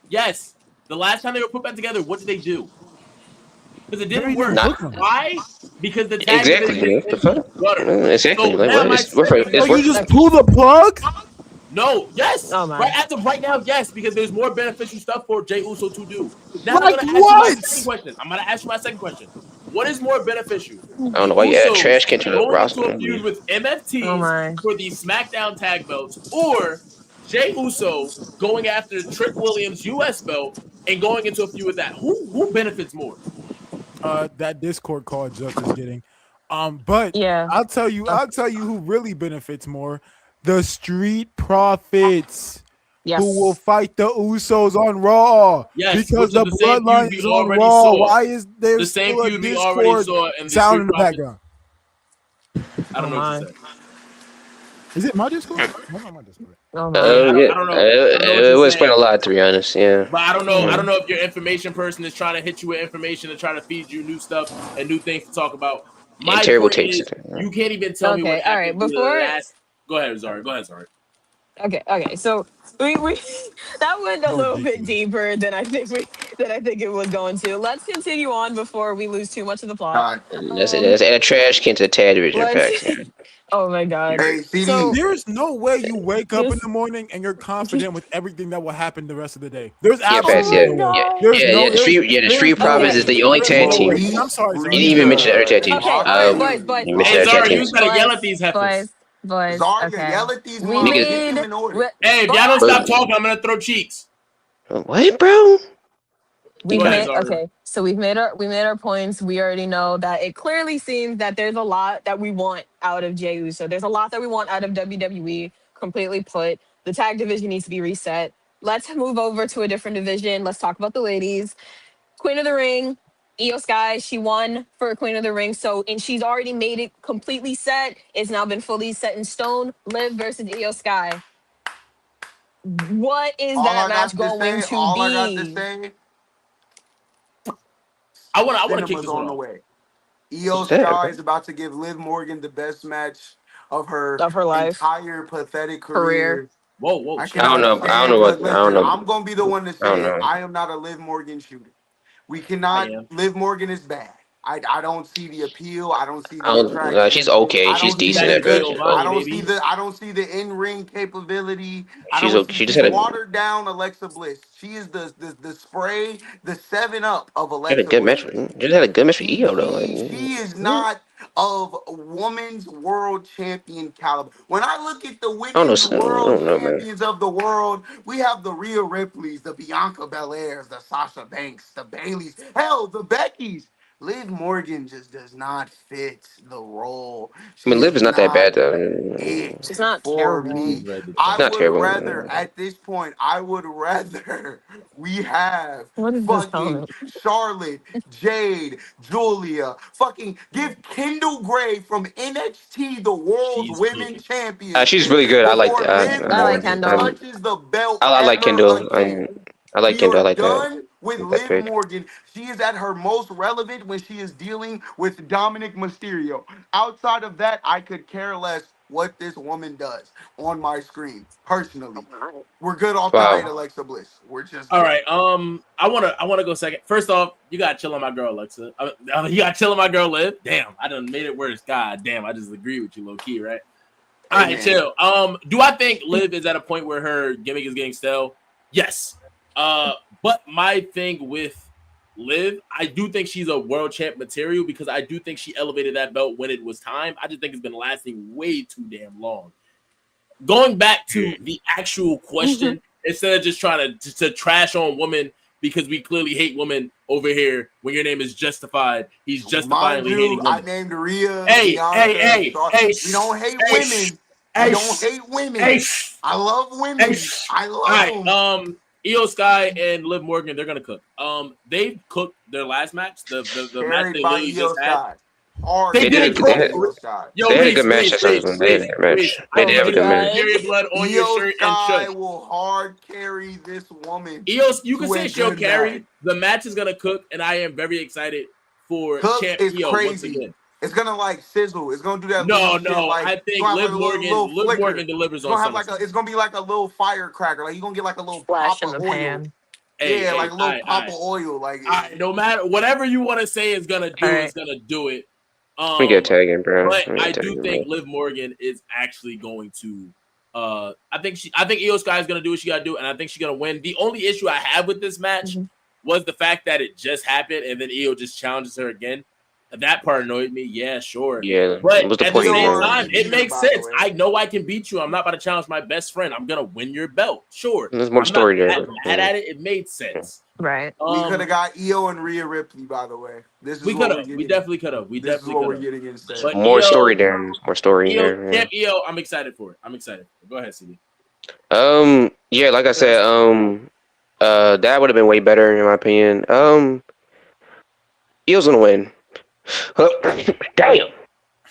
Yes. The last time they were put back together, what did they do? Because it didn't Maybe work. they Nah. booked them. Why? Because the tag Exactly. division What the fuck? butter. Exactly. So Like, now what? my It's worth it. second- It's Oh, you worth just pull the plug? No, yes. Oh, my. Right as of right now, yes, because there's more beneficial stuff for Jey Uso to do. Now Like I'm gonna ask you what? my second question. I'm gonna ask you my second question. What is more beneficial? I don't know why you add Usos trash can to the going roster. into a feud with MFTs Oh, my. for the SmackDown tag belts, or Jey Uso going after Trick Williams' US belt and going into a feud with that? Who benefits more? That Discord call Just is getting. But Yeah. I'll tell you who really benefits more. The Street Profits. Yes. Who will fight the Usos on Raw? Yes, because which the is the same bloodline feud we is on already Raw. saw. Why is there The same still a feud we already Discord saw in the sound in Street the Profits. background? I don't know what you said. Is it my Discord? No, not my Discord. Oh, my. I don't know. Yeah. I don't know what It you're would explain a saying. lot, to be honest. Yeah. But I don't know. I don't know if your information person is trying to hit you with information and trying to feed you new stuff and new things to talk about. My terrible point takes. is, you can't even tell me Okay, what all right, happened the before- last. Go ahead, Zari. Okay. So we that went a little bit deeper than I think it was going to. Let's continue on before we lose too much of the plot. Let's add trash can to the tag division. Let's- Facts. Oh my god. Hey, CD. So- There's no way you wake up in the morning and you're confident with everything that will happen the rest of the day. There's absolutely no way. There's no- The Street Profits is the only tag no team. way. You I'm sorry. didn't even mention the other tag teams. Okay, boys. You mentioned Hey, the other tag Zari, you teams. gotta yell at these heifers. Boys. Zarya, Okay. yell at these We motherfuckers. made. Get them in order. Hey, if y'all don't stop talking, I'm gonna throw cheeks. What, bro? We Go ahead, made Zari. okay. So we made our points. We already know that it clearly seems that there's a lot that we want out of Jey Uso. There's a lot that we want out of WWE. Completely put. The tag division needs to be reset. Let's move over to a different division. Let's talk about the ladies. Queen of the Ring, Iyo Sky. She won for Queen of the Ring. And she's already made it completely set. It's now been fully set in stone. Liv versus Iyo Sky. What is that match going to be? All I got to say. I want to kick Cinema's this on one the off. way. Iyo Yeah, Sky okay. is about to give Liv Morgan the best match of her Of her life. entire pathetic Career. career. Whoa. I Shit. I don't cannot know. I don't stand, know but what. I don't listen, know. I'm gonna be the one to I don't say it. know. I am not a Liv Morgan shooter. We I cannot. am. Liv Morgan is bad. I don't see the appeal. I don't see I the don't. She's attraction. okay. I She's don't see decent the Hashtag at good. best. Vito I Valley, don't see baby. the. I don't see the in ring capability. I She's don't okay. see. She just She's had a watered down Alexa Bliss. She is the spray, the 7-Up of had a Alexa good match. Bliss. Just had a good match for She Iyo though. she she is Yeah. not of women's world champion caliber. When I look at the I don't know. women's I world don't know, man. champions of the world, we have the Rhea Ripleys, the Bianca Belairs, the Sasha Banks, the Baileys, hell, the Beckys. Liv Morgan just does not fit the role. I mean, She Liv is is not that not bad though. it She's not for terrible. She's me. very I disappointing. Not would terrible. rather, at this point, I would rather we have What is this fucking helmet? Charlotte, Jade, Julia, fucking give Kendall Gray from NXT the world's She's women good. She's championship really good. I like before that. Liv I like Morgan Kendall. touches the belt I like ever Kendall. again. I like We are Kendall. I like that. done with That Liv pick. Morgan. She is at her most relevant when she is dealing with Dominic Mysterio. Outside of that, I could care less what this woman does on my screen. Personally, we're good off the night, Wow. Alexa Bliss. We're just All good. right. I wanna go second. First off, you gotta chill on my girl, Alexa. You gotta chill on my girl, Liv. Damn, I done made it worse. God damn, I just agree with you, low key, right? All right, Amen. chill. Do I think Liv is at a point where her gimmick is getting stale? Yes. But my thing with Liv, I do think she's a world champ material because I do think she elevated that belt when it was time. I just think it's been lasting way too damn long. Going back to the actual question, instead of just trying to trash on women because we clearly hate women over here when your name is Justified. He's Mind justifiably hating you, I women. named Rhea, Hey, Bianca, Charlotte. We shh, don't hate hey, shh, women. We hey, don't shh, hate women. hey, shh, I love hey, women. shh. I All love right, them. Iyo Sky and Liv Morgan, they're gonna cook. They cooked their last match, the match Carried they by literally Iyo just had. Sky. Hard They They did. didn't carried They cook. by had, Iyo Sky. Yo, they had a good match. They had a good match. They Oh did have my a good put match. god. period blood on your Iyo shirt and Sky shush. will hard carry this woman Eos, you can to a say she'll good match. carry. The match is gonna cook, and I am very excited for Cook Champ is Io once crazy. again. It's gonna like sizzle. It's gonna do that little No, shit. Like I it's think gonna have like Liv a Morgan, little Liv flicker. Morgan delivers It's on gonna have like a. SummerSlam. It's gonna be like a little firecracker. Like you're gonna get like a little Flash pop in of the oil. pan. Hey, Yeah, like a all little right, pop of oil. Like no matter whatever you want to say is gonna All do, right. is gonna do it. Let me get a tag in, bro. But Let me I get a tag do in, think bro. Liv Morgan is actually going to. I think Iyo Sky is gonna do what she gotta do, and I think she's gonna win. The only issue I have with this match was the fact that it just happened, and then Iyo just challenges her again. That part annoyed me. Yeah, sure. Yeah. But What's the at the point, Iyo same bro? already time, it beat her, makes by the sense. way. I know I can beat you. I'm not about to challenge my best friend. I'm gonna win your belt. Sure. There's more I'm not story there. that mad at it. It made sense. Right. We could have got Io and Rhea Ripley, by the way. This is We what could we're have. We getting. definitely could have. We This is definitely what could we're have. getting instead. But More story Iyo, there. More story there. Champ Iyo, I'm excited for it. I'm excited. Go ahead, CD. Yeah, like I said, that would have been way better in my opinion. Eels gonna win. Damn.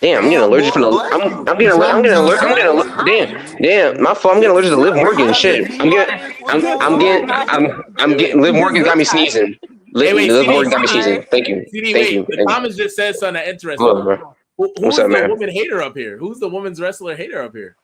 Damn, I'm getting Damn, allergic from boy, the. bless you. I'm getting allergic. I'm Bless getting. you. Damn. My fault. I'm getting allergic to Liv Are you Morgan. having Shit. T virus? What's going on? I'm getting. Liv Morgan got me sneezing. Hey, wait, Liv CD, Morgan got me sneezing. Thank you. CD, Thank wait. you. The Thank you. Thomas just said something interesting. Look, bro. What's Who's up, the man? woman hater up here? Who's the women's wrestler hater up here?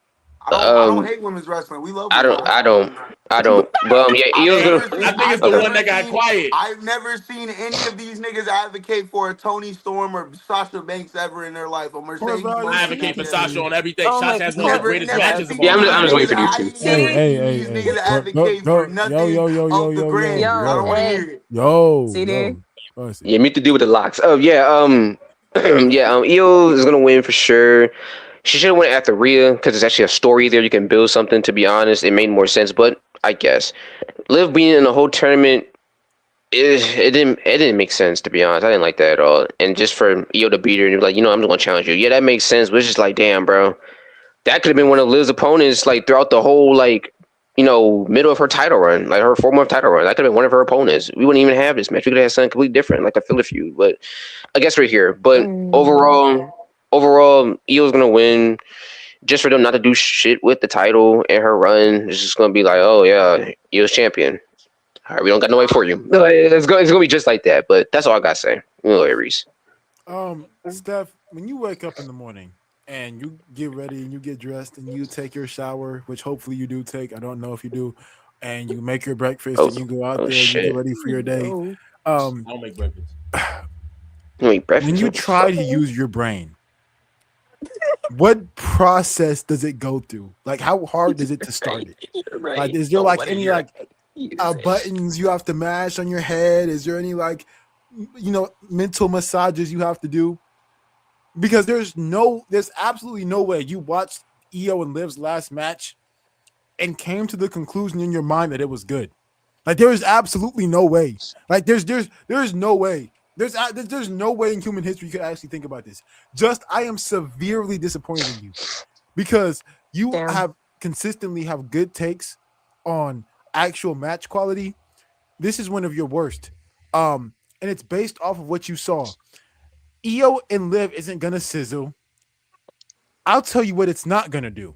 I don't hate women's wrestling. We love I women's don't. I wrestling. don't. I don't. But yeah, Eels gonna. I think it's the one that got quiet. I've never seen any of these niggas advocate for a Tony Storm or Sasha Banks ever in their life. Or Mercedes. I advocate for Sasha on everything. Oh my Sasha has one of the god. greatest Yes. matches of Yeah, all I'm time. just waiting for you two. Hey, These niggas advocate for nothing of the Grammy. Yo, I don't want to hey. hear it. CD. Yeah, meet the dude with the locks. Oh yeah, Io is gonna win for sure. She should have went after Rhea because it's actually a story there. You can build something. To be honest, it made more sense. But I guess Liv being in the whole tournament, it didn't make sense. To be honest, I didn't like that at all. And just for Io to beat her and be like, I'm just gonna challenge you. Yeah, that makes sense. But it's just like, damn, bro, that could have been one of Liv's opponents. Like throughout the whole middle of her title run, like her 4-month title run. That could have been one of her opponents. We wouldn't even have this match. We could have had something completely different, like a filler feud. But I guess we're here. But overall, Io's gonna win. Just for them not to do shit with the title and her run, it's just gonna be like, oh yeah, Io's champion. All right, we don't got no way for you. No, it's gonna be just like that. But that's all I gotta say. Reese. Steph, when you wake up in the morning and you get ready and you get dressed and you take your shower, which hopefully you do take. I don't know if you do, and you make your breakfast and you go out there and you get shit. ready for your day. Oh, I don't make breakfast. Wait, breakfast. When you What the try fuck? to use your brain, what process does it go through? Like, how hard is it to start it? Like, is there like any like buttons you have to mash on your head? Is there any like, mental massages you have to do? Because there's absolutely no way you watched Iyo and Liv's last match and came to the conclusion in your mind that it was good. Like, there is absolutely no way. Like, there's no way. There's no way in human history you could actually think about this. I am severely disappointed in you because you have consistently have good takes on actual match quality. This is one of your worst. And it's based off of what you saw. Iyo and Liv isn't gonna sizzle. I'll tell you what it's not gonna do.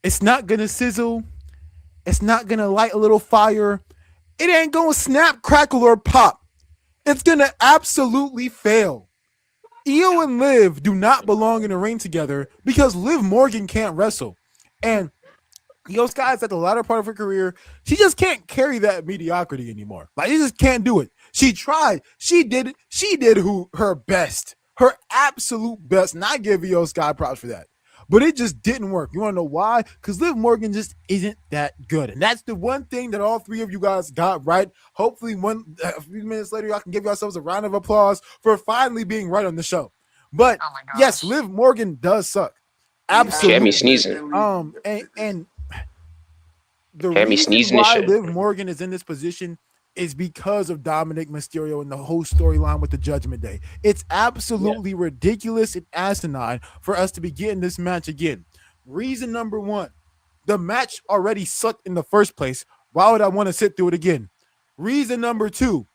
It's not gonna sizzle. It's not gonna light a little fire. It ain't gonna snap, crackle, or pop. It's gonna absolutely fail. Iyo and Liv do not belong in a ring together because Liv Morgan can't wrestle. And Iyo Sky is at the latter part of her career. She just can't carry that mediocrity anymore. Like, she just can't do it. She tried. She did her best. Her absolute best. And I give Iyo Sky props for that. But it just didn't work. You want to know why? Because Liv Morgan just isn't that good. And that's the one thing that all three of you guys got right. Hopefully, a few minutes later, y'all can give yourselves a round of applause for finally being right on the show. But, yes, Liv Morgan does suck. Absolutely. She had me sneezing. And the Had me reason sneezing and why shit. Liv Morgan is in this position is because of Dominic Mysterio and the whole storyline with the Judgment Day. It's absolutely ridiculous and asinine for us to be getting this match again. Reason number one, the match already sucked in the first place. Why would I want to sit through it again? Reason number two,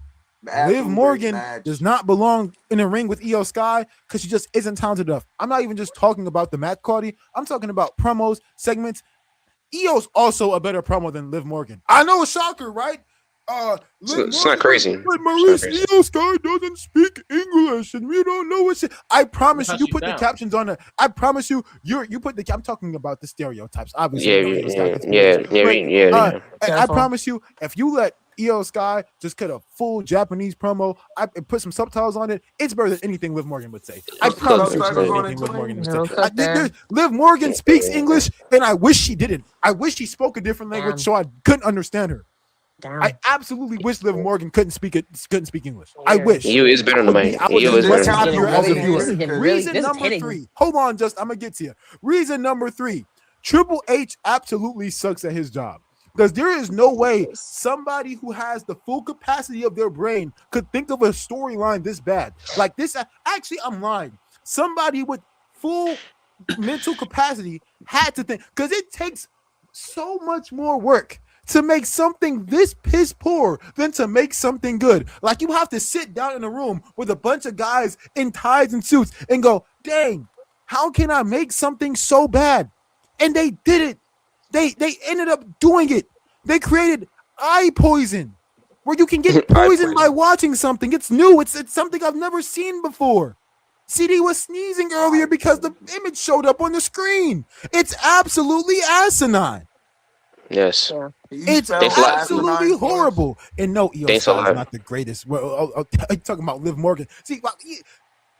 Liv Morgan does not belong in a ring with Iyo Sky because she just isn't talented enough. I'm not even just talking about the match quality. I'm talking about promos, segments. Io's also a better promo than Liv Morgan. I know, a shocker, right? It's not crazy. But Maurice Iyo Sky doesn't speak English, and we don't know what shit. I promise you put the captions on it. I promise you put the. I'm talking about the stereotypes. Obviously, Yeah. I promise you, if you let Iyo Sky just cut a full Japanese promo, I put some subtitles on it, it's better than anything Liv Morgan would say. I promise you, it's better than anything Liv Morgan would say. Liv Morgan speaks English, and I wish she didn't. I wish she spoke a different language so I couldn't understand her. I absolutely wish Liv Morgan couldn't speak English. I wish. You is better than mine. I would You be is much better. happier as a viewer. This has been Reason this is number hitting. 3. Hold on, I'm gonna get to you. Reason number 3. Triple H absolutely sucks at his job. Because there is no way somebody who has the full capacity of their brain could think of a storyline this bad. Like this, actually, I'm lying. Somebody with full mental capacity had to think, because it takes so much more work to make something this piss poor than to make something good. Like, you have to sit down in a room with a bunch of guys in ties and suits and go, dang, how can I make something so bad? And they did it. They ended up doing it. They created eye poison, where you can get poisoned by watching something. It's new. It's something I've never seen before. CD was sneezing earlier because the image showed up on the screen. It's absolutely asinine. Yes. It's absolutely horrible. And no, Iyo Sky is not the greatest. Well, I'm talking about Liv Morgan. See,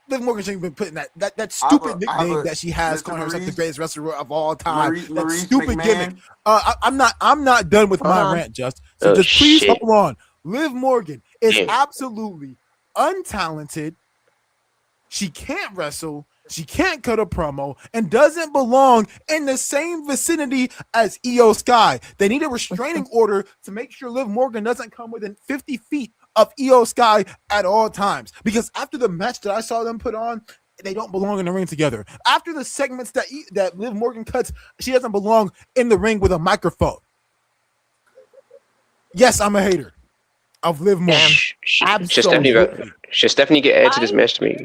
Liv Morgan shouldn't have been putting that stupid nickname that she has, calling herself the greatest wrestler of all time. That stupid gimmick. I'm not done with my rant, just please hold on. Liv Morgan is absolutely untalented. She can't wrestle. She can't cut a promo and doesn't belong in the same vicinity as Iyo Sky. They need a restraining order to make sure Liv Morgan doesn't come within 50 feet of Iyo Sky at all times. Because after the match that I saw them put on, they don't belong in the ring together. After the segments that Liv Morgan cuts, she doesn't belong in the ring with a microphone. Yes, I'm a hater of Liv Morgan. Should Stephanie get added to this match to me?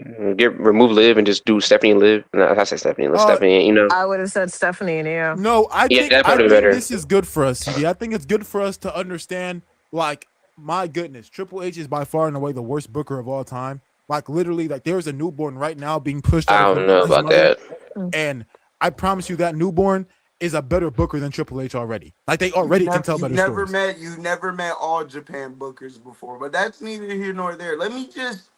Remove Liv and just do Stephanie and Liv. No, I said Stephanie. Stephanie, I would have said Stephanie and Iyo. No, I think this is good for us, CD. I think it's good for us to understand, like, my goodness, Triple H is by far and away the worst booker of all time. Like, literally, like, there's a newborn right now being pushed out. I don't know about that. And I promise you that newborn is a better booker than Triple H already. Like they already can tell better stories. You've never met all Japan bookers before, but that's neither here nor there. Let me just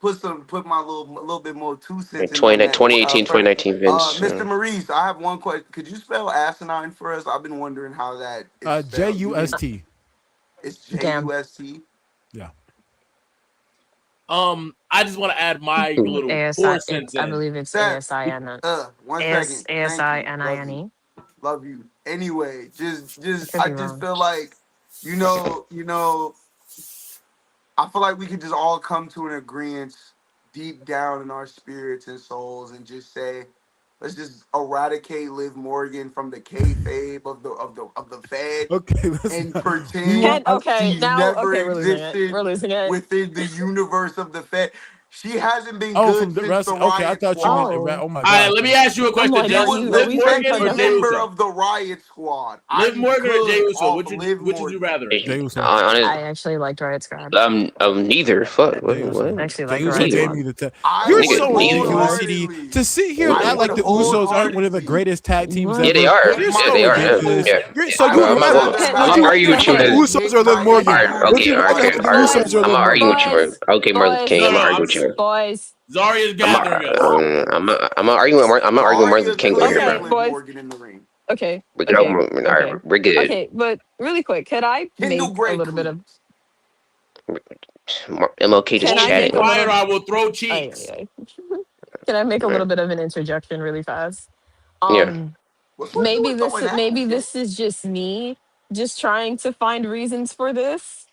put my little bit more 2 cents in on that. 2018, 2019 Vince. Mr. Maurice, I have one question. Could you spell asinine for us? I've been wondering how that is spelled. J-U-S-T. It's J-U-S-T. Yeah. I just want to add my little four cents in. I believe it's A-S-I-N. One second. A-S-I-N-I-N-E. Love you. Anyway, just I just feel like, you know, I feel like we could just all come to an agreement deep down in our spirits and souls and just say, let's just eradicate Liv Morgan from the kayfabe of the Fed. Okay, and pretend she's never existed we're losing it. within the universe of the Fed. She hasn't been Oh, good from the since rest. the Okay, I Riot thought you Squad. meant the Oh my All right, god. let me ask you a question. like, Jey. are you- Liv we Morgan think or of Jey member Uso? of the Riot Squad. Liv Morgan or Jey Uso? off Which Liv would you Morgan. rather? Jey Uso. I actually liked Riot Squad. Neither. Fuck. Jey Uso. What? I actually Jey like Uso Riot gave Squad. me the test. I You're would so neither. ridiculous, wholeheartedly- CD. To sit here I and act like the would Usos aren't one of the wholeheartedly- greatest tag teams What? ever. Yeah, they are. You're Yeah, so they are. ridiculous. Yeah. So I you would no rather matter them would I'm you not arguing with you rather have the with- Usos or Liv Morgan? Alright, Would you okay, rather okay, have the alright. Usos or I'm Liv arguing Morgan? with you. Okay, Marlon King. I'm No, arguing with you. Boys. Zaria's gathering us. I'm not arguing with Marlon King over here, Okay, bro. Liv boys. Morgan in the ring. Okay. We can Okay. all right, we're good. Okay, but really quick, could I make Kendall a Gray, little bit of MLK just Can I chatting. make a little- Fire, I will throw Ay, cheeks. ay, ay. Can I make a little bit of an interjection really fast? Yeah. What's Maybe with throwing that? this is just me just trying to find reasons for this.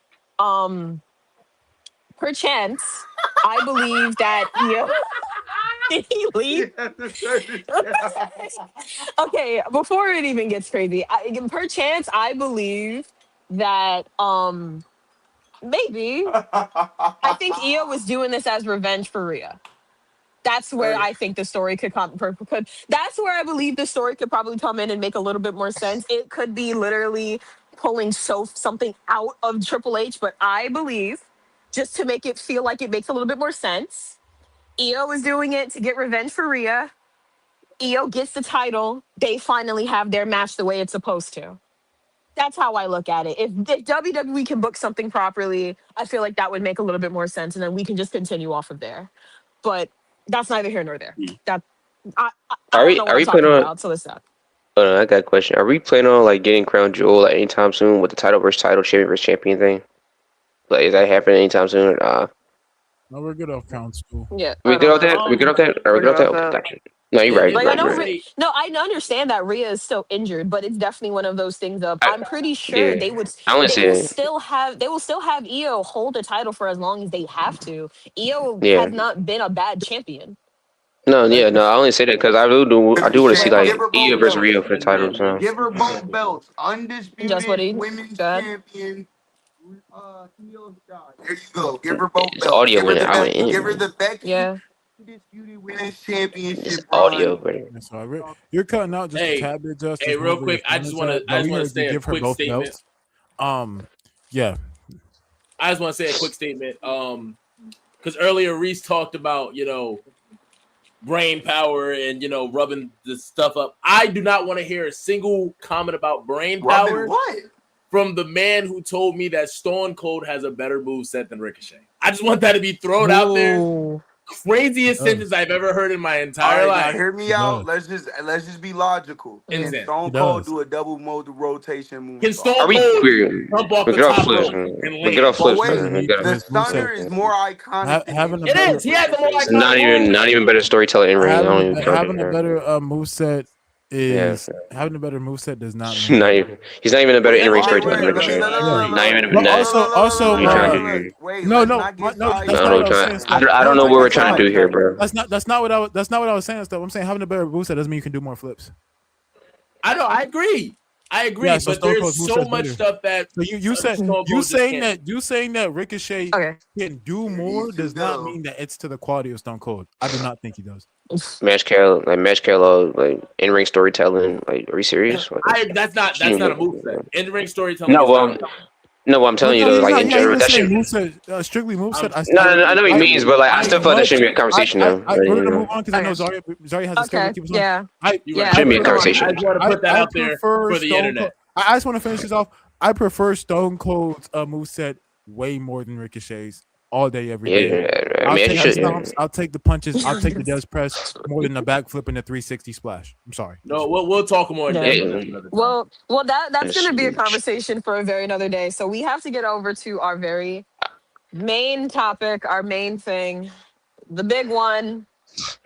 Perchance, I believe that did he leave? Okay, before it even gets crazy, perchance I believe that maybe I think Iyo was doing this as revenge for Rhea. That's where I think the story could come. That's where I believe the story could probably come in and make a little bit more sense. It could be literally pulling something out of Triple H, but I believe, just to make it feel like it makes a little bit more sense, Iyo is doing it to get revenge for Rhea. Iyo gets the title. They finally have their match the way it's supposed to. That's how I look at it. If WWE can book something properly, I feel like that would make a little bit more sense, and then we can just continue off of there. But that's neither here nor there. That I don't know what I'm talking about, so let's stop. I got a question. Are we planning on like getting Crown Jewel like anytime soon with the title versus title, champion versus champion thing? Like, is that happening anytime soon? No, we're good off Crown School. Yeah, We good off that? We good off that? Are we good off that? Gotcha. No, you're right. Like, You're I know, right. no, I understand that Rhea is still injured, but it's definitely one of those things. I'm pretty sure yeah. they will still have Iyo hold the title for as long as they have to. Iyo has not been a bad champion. No, yeah, no. I only say that because I do want to see like Give her both Iyo versus belts. Rhea for the title. So. Give her both belts. Undisputed Just what he- women's Go ahead. champion. Iyo Sky. There you go. Give her both It's belts. audio Give her winner. the I went in. Give her the Becky Yeah. Undisputed Women's Championship. It's run. audio, but Yeah, so you're cutting out just a tad bit, Justin. Hey, real quick, I just want to say a quick statement. Yeah. I just want to say a quick statement. Because earlier Reese talked about brain power and rubbing the stuff up. I do not want to hear a single comment about brain power Rubbing what? from the man who told me that Stone Cold has a better moveset than Ricochet. I just want that to be thrown out there. Ooh. Craziest sentence I've ever heard in my All entire right, life. now hear me out. Let's just be logical. Can Insane. Stone Cold do a double mode rotation move? Can Stone are we Cold clear? jump off We the get off top flips. rope and We land? get off But flips. wait, We get the off. Stunner is more iconic. Having than a It is. He has a more It's iconic not even better storytelling in ring. I don't even having a better moveset is having a better moveset does not mean he's not even a better in ring storyteller than Wait, Ricochet. no. Not even a But net. also, What are you trying to do here? Wait, no, let's no, not get no, sidetracked. that's not what I was saying. I don't know what we're trying to do here, bro. That's not what I was saying. Stuff. I'm saying having a better moveset doesn't mean you can do more flips. I know. I agree. Yeah, so but Stone there's Cold's so moveset's much better. stuff that So you saying that Ricochet can do more does not mean that it's to the quality of Stone Cold. I do not think he does. Match Carol, like in ring storytelling. Like, are you serious? that's not a moveset. In ring storytelling. No, well, No, what I'm telling you No, though, he's like not. in Yeah, he general, was that saying should. moveset, strictly moveset. No, I know what he means, but like I still feel like there shouldn't be a conversation though. Like, We're you gonna move know, on because I know Okay. Zaria has a schedule to Okay. keep us on. Yeah. You're right. Yeah. shouldn't be a Come on. conversation. I just want to put that I out there prefer for the Stone internet. Cold. I just want to finish this off. I prefer Stone Cold's moveset way more than Ricochet's all day, every day. Yeah, I I'll mean, as you take the should. Yeah. stomps. I'll take the punches. I'll take the Des press more than the backflip and the 360 splash. I'm sorry. No, we'll talk more in Yeah. depth Yeah, on this another time. Well, that's it's- gonna be a conversation for a very another day. So we have to get over to our very main topic, our main thing, the big one.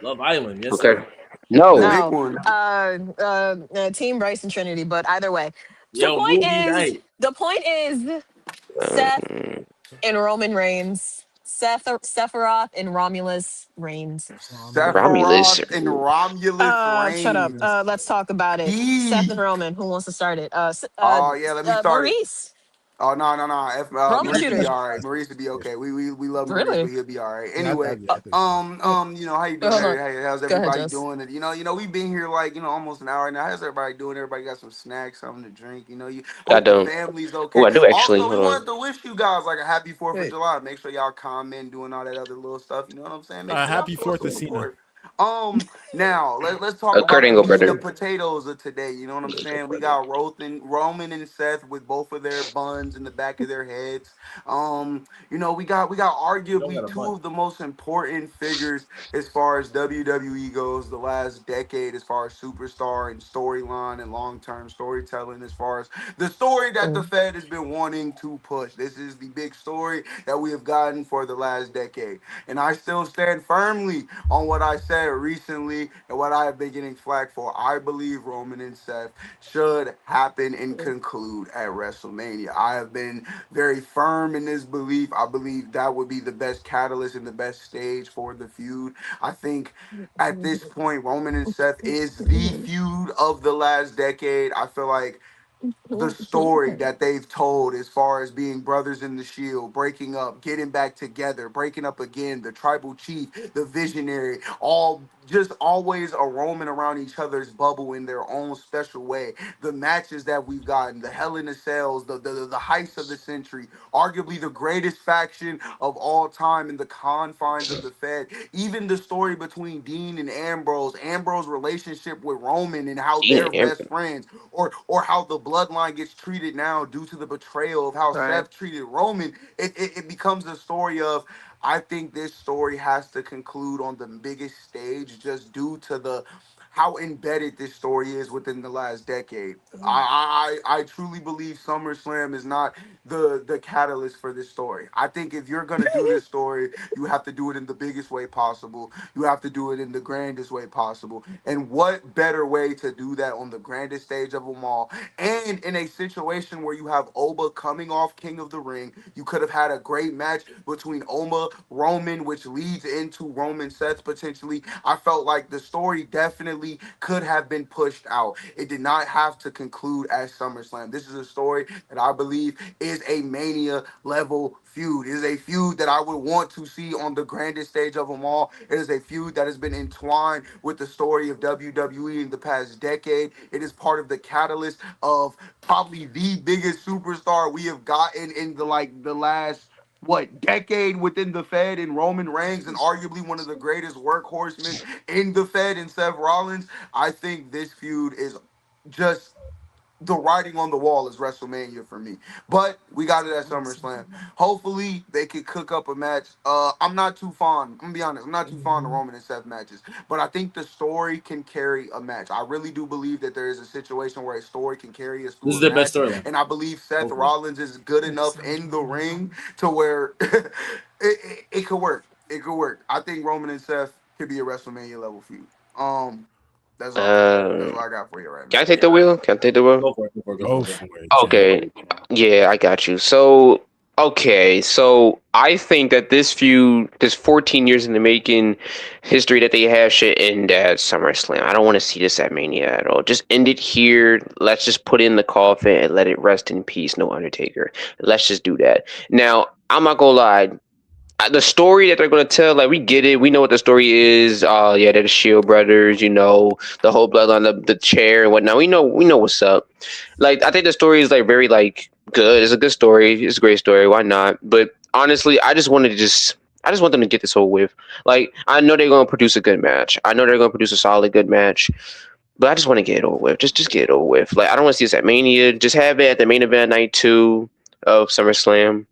Love Island, yes Okay. sir. The No. big No, one. Team Bryce and Trinity. But either way, the Yo, point movie is, night. the point is, Seth Um, and Roman Reigns, Sephiroth and Romulus Reigns. Romulus. Sephiroth and Romulus Shut up. Reigns. Let's talk about it. Seth and He. Roman. Who wants to start it? Oh yeah, let me start it. Maurice. Oh no. Roman Maurice will be shooter. all right. Maurice will be okay. We love Maurice, but Really? he'll be all right. Yeah, Anyway, how you doing? Hold on. How's Go ahead, everybody Jess. doing? We've been here like almost an hour now. How's everybody doing? Everybody got some snacks, something to drink. You I hope the don't. family's Oh, okay. I do actually. Also, we Hold on. wanted to wish you guys like a happy 4th of Wait. July. Make sure y'all comment, doing all that other little stuff. You know what I'm saying? Make sure y'all Happy show 4th of some Cena. support. Now let's talk Kurt about the Angle, meat brother. and potatoes of today. You know what I'm saying? We got Roman and Seth with both of their buns in the back of their heads. We got You don't arguably got a two bun. of the most important figures as far as WWE goes the last decade, as far as superstar and storyline and long-term storytelling, as far as the story that the Mm. Fed has been wanting to push. This is the big story that we have gotten for the last decade. And I still stand firmly on what I said recently and what I have been getting flack for. I believe Roman and Seth should happen and conclude at WrestleMania. I have been very firm in this belief. I believe that would be the best catalyst and the best stage for the feud. I think at this point, Roman and Seth is the feud of the last decade. I feel like the story that they've told as far as being brothers in the shield, breaking up, getting back together, breaking up again, the tribal chief, the visionary, all just always a roaming around each other's bubble in their own special way. The matches that we've gotten, the Hell in the Cells, the heights of the century, arguably the greatest faction of all time in the confines of the Fed. Even the story between Dean and Ambrose's relationship with Roman and how Dean they're best Amber. friends, or how the bloodline gets treated now due to the betrayal of how Right. Seth treated Roman. It becomes a story of, I think this story has to conclude on the biggest stage just due to the how embedded this story is within the last decade. I truly believe SummerSlam is not the catalyst for this story. I think if you're gonna do this story, you have to do it in the biggest way possible. You have to do it in the grandest way possible. And what better way to do that on the grandest stage of them all? And in a situation where you have Oba coming off King of the Ring, you could have had a great match between Oma Roman, which leads into Roman Seth potentially. I felt like the story definitely could have been pushed out. It did not have to conclude at SummerSlam. This is a story that I believe is a Mania level feud. It is a feud that I would want to see on the grandest stage of them all. It is a feud that has been entwined with the story of WWE in the past decade. It is part of the catalyst of probably the biggest superstar we have gotten in the last decade within the Fed in Roman Reigns, and arguably one of the greatest workhorsemen in the Fed in Seth Rollins. I think this feud is just the writing on the wall is WrestleMania for me. But we got it at SummerSlam. Hopefully they could cook up a match. I'm not too fond. I'm gonna be honest. I'm not too fond of Roman and Seth matches. But I think the story can carry a match. I really do believe that there is a situation where a story can carry us This through is a their best match. storyline. And I believe Seth Hopefully. Rollins is good enough in the ring to where it could work. It could work. I think Roman and Seth could be a WrestleMania level feud. That's all. That's all I got for you right Can I now. take the wheel? Can I take the wheel? Go for it. Go for it. Go Go for it. for it. Okay. Yeah, I got you. So, okay. So, I think that this feud, this 14 years in the making history that they have should end at SummerSlam. I don't want to see this at Mania at all. Just end it here. Let's just put it in the coffin and let it rest in peace. No Undertaker. Let's just do that. Now, I'm not going to lie. The story that they're going to tell, like, we get it. We know what the story is. Yeah, they're the Shield brothers, you know, the whole bloodline, the chair and whatnot. We know what's up. Like, I think the story is like very like good. It's a good story. It's a great story. Why not? But honestly, I just want them to get this over with. Like, I know they're gonna produce a good match. I know they're gonna produce a solid good match. But I just want to get it over with. Just get it over with. Like, I don't want to see this at Mania. Just have it at the main event night 2 of SummerSlam,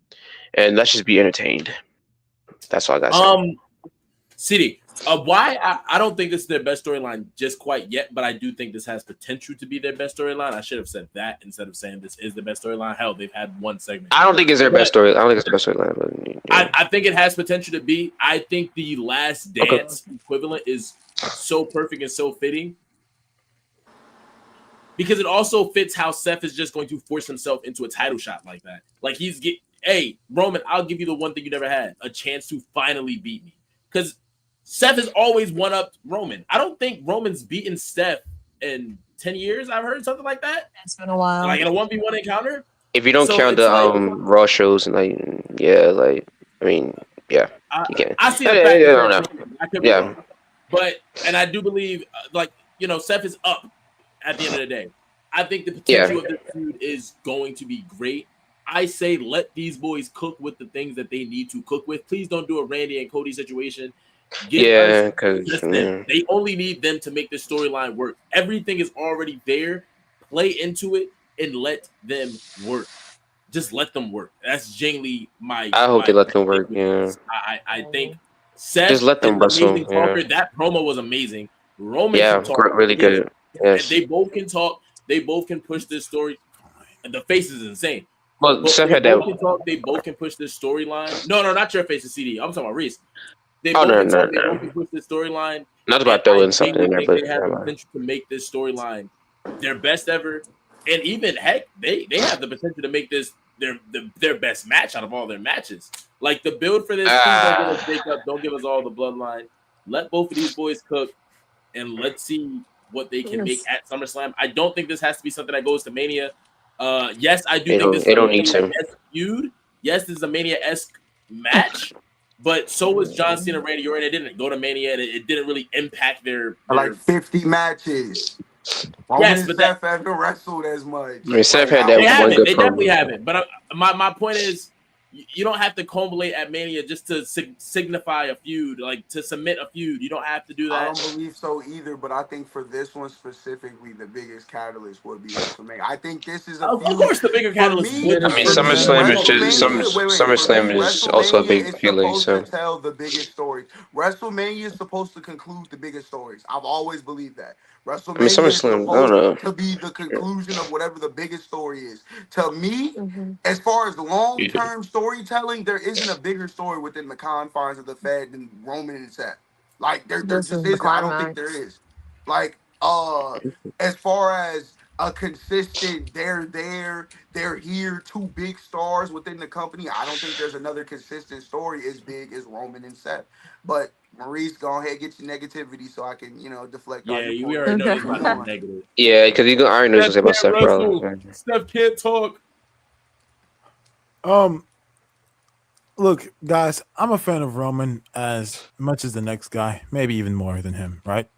and let's just be entertained. That's all I got to say. CD, why I don't think this is their best storyline just quite yet, but I do think this has potential to be their best storyline. I should have said that instead of saying this is the best storyline. Hell, they've had one segment. I don't think it's their best story. I don't think it's the best storyline. Yeah. I think it has potential to be. I think the Last Dance equivalent is so perfect and so fitting. Because it also fits how Seth is just going to force himself into a title shot like that. Like, hey, Roman, I'll give you the one thing you never had, a chance to finally beat me. Because Seth has always one-upped Roman. I don't think Roman's beaten Steph in 10 years. I've heard something like that. It's been a while. Like in a 1v1 encounter. If you don't count the Raw shows and you can. I see the fact. I don't know. I could be wrong. But I do believe, Seth is up at the end of the day. I think the potential of this feud is going to be great. I say let these boys cook with the things that they need to cook with. Please don't do a Randy and Cody situation. Because they only need them to make the storyline work. Everything is already there. Play into it and let them work. Just let them work. That's genuinely my. I hope they let them work. Yeah. I think Seth just let them wrestle. Yeah. That promo was amazing. Roman, really good. Yes. They both can talk. They both can push this story. And the face is insane. Well, Seth had that. They both can push this storyline. No, not your face, the CD. I'm talking about Reese. They both can push this storyline. Not about throwing something in there, but they have the potential to make this storyline their best ever. And even heck, they have the potential to make this their best match out of all their matches. Like the build for this, please don't give us Jacob, don't give us all the bloodline. Let both of these boys cook, and let's see what they can make at SummerSlam. I don't think this has to be something that goes to Mania. Yes, I do think this is a Mania-esque feud. Yes, this is a Mania-esque match, but so was John Cena, Randy Orton. It didn't go to Mania, and it didn't really impact their like 50 matches. Yes, but Seth haven't wrestled as much. I mean, Seth had that one good promo. They definitely haven't. But my point is, you don't have to culminate at Mania just to signify a feud, like to submit a feud. You don't have to do that. I don't believe so either, but I think for this one specifically, the biggest catalyst would be WrestleMania. I think this is a feud. Of course, the bigger catalyst. SummerSlam is just SummerSlam is also a big feeling. So to tell the biggest stories. WrestleMania is supposed to conclude the biggest stories. I've always believed that. WrestleMania is supposed to be the conclusion of whatever the biggest story is. To me, as far as long-term storytelling, there isn't a bigger story within the confines of the Fed than Roman and Seth. Like there just isn't. I don't think there is. Like as far as a consistent, they're here, two big stars within the company. I don't think there's another consistent story as big as Roman and Seth. But Maurice, go ahead, get your negativity so I can, deflect. Yeah, we already know he's about negative. Yeah, because I already know about Seth Rollins. Steph can't talk. Look, guys, I'm a fan of Roman as much as the next guy, maybe even more than him, right?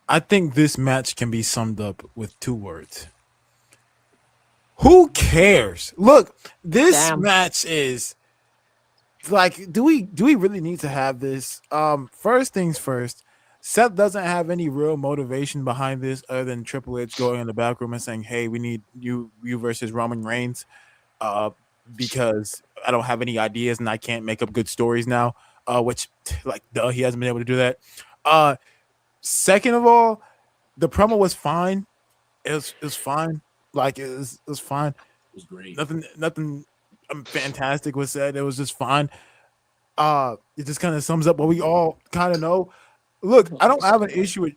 I think this match can be summed up with 2 words. Who cares? Look, this match is like, do we really need to have this? First things first, Seth doesn't have any real motivation behind this other than Triple H going in the back room and saying, "Hey, we need you versus Roman Reigns." Because I don't have any ideas and I can't make up good stories now, which, he hasn't been able to do that. Second of all, the promo was fine. It was fine. Like, it was fine. It was great. Nothing fantastic was said. It was just fine. It just kind of sums up what we all kind of know. Look, I don't have an issue with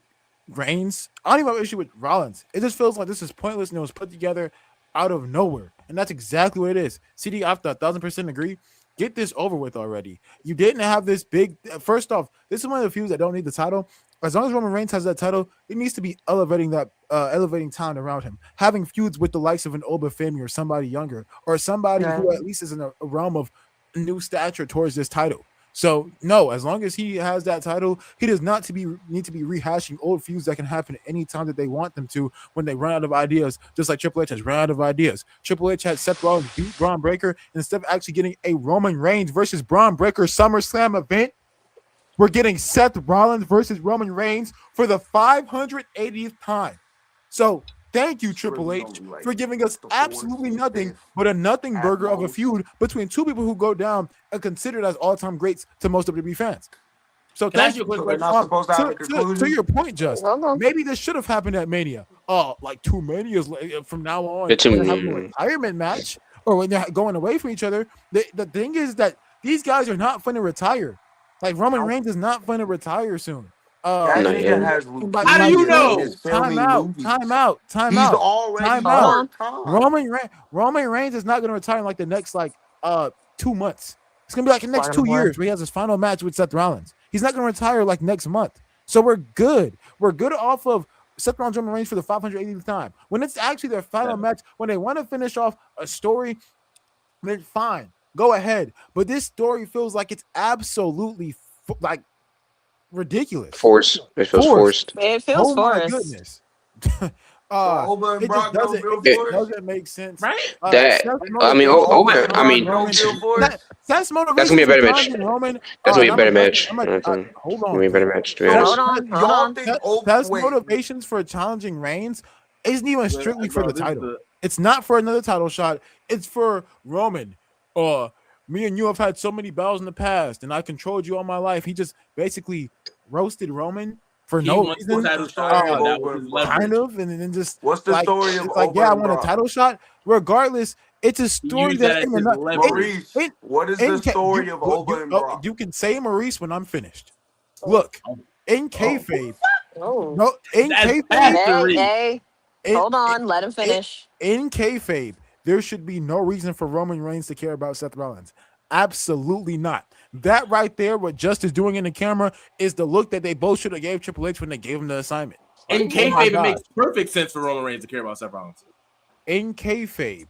Reigns. I don't even have an issue with Rollins. It just feels like this is pointless and it was put together out of nowhere. And that's exactly what it is. CD, I have to 1,000% agree. Get this over with already. You didn't have this big. First off, this is one of the feuds that don't need the title. As long as Roman Reigns has that title, it needs to be elevating talent around him. Having feuds with the likes of an Oba Femi or somebody younger, or somebody who at least is in a realm of new stature towards this title. So no, as long as he has that title, he does not need to be rehashing old feuds that can happen any time that they want them to when they run out of ideas. Just like Triple H has run out of ideas. Triple H had Seth Rollins beat Braun Breaker instead of actually getting a Roman Reigns versus Braun Breaker SummerSlam event. We're getting Seth Rollins versus Roman Reigns for the 580th time. So thank you, Triple H, for giving us absolutely nothing but a nothing burger of a feud between two people who go down and considered as all-time greats to most WWE fans. So Can I ask thank you a quick So they're not supposed to have a conclusion? to your point, Just Hold on. maybe this should have happened at Mania. Like 2 Manias from now on, It's a- when they have a retirement match or when they're going away from each other. The thing is that these guys are not going to retire. Like Roman Reigns is not going to retire soon. That Not nigga yet. has How do you know? Time out. He's already Time out. hurt time. Roman Reigns is not going to retire in like the next 2 months. It's going to be like the next 2 years where he has his final match with Seth Rollins. He's not going to retire like next month. So we're good. We're good off of Seth Rollins, Roman Reigns for the 580th time. When it's actually their final match, when they want to finish off a story, then fine. Go ahead. But this story feels like it's absolutely ridiculous. Forced. It feels forced. It feels Oh my forced. goodness. Oba and It Brock just don't feel it forced? doesn't make sense. Right? That- Seth's I mean, motivation- I mean, Don't feel forced? Seth's motivation That's gonna be a better for match. challenging Roman, That's gonna be a and better I'm match. hold It's on. gonna be a better match, to be So honest. Hold on, hold y'all on. think Seth's wait, motivations for challenging Reigns isn't even strictly for Bro, the this is title. It's not for another title shot. It's for Roman. Me and you have had so many battles in the past, and I controlled you all my life. He just basically roasted Roman for He no wants the reason. title shot. Uh, That was his leverage. Kind of, and then just What's the story of it's like, Oba yeah, I and want a Brock? title shot. Regardless, it's a story used that that's as in the his nut- leverage. Maurice, it- what is in the ca- story you- of you- Oba you- and oh, Brock? you can say Maurice when I'm finished. Look, in kayfabe, Oh. no, in That's kayfabe, bad. Hey, in- hold on. Let him finish. in kayfabe, there should be no reason for Roman Reigns to care about Seth Rollins. Absolutely not. That right there, what Just is doing in the camera, is the look that they both should have gave Triple H when they gave him the assignment. In Oh my kayfabe, it God. makes perfect sense for Roman Reigns to care about Seth Rollins. In kayfabe,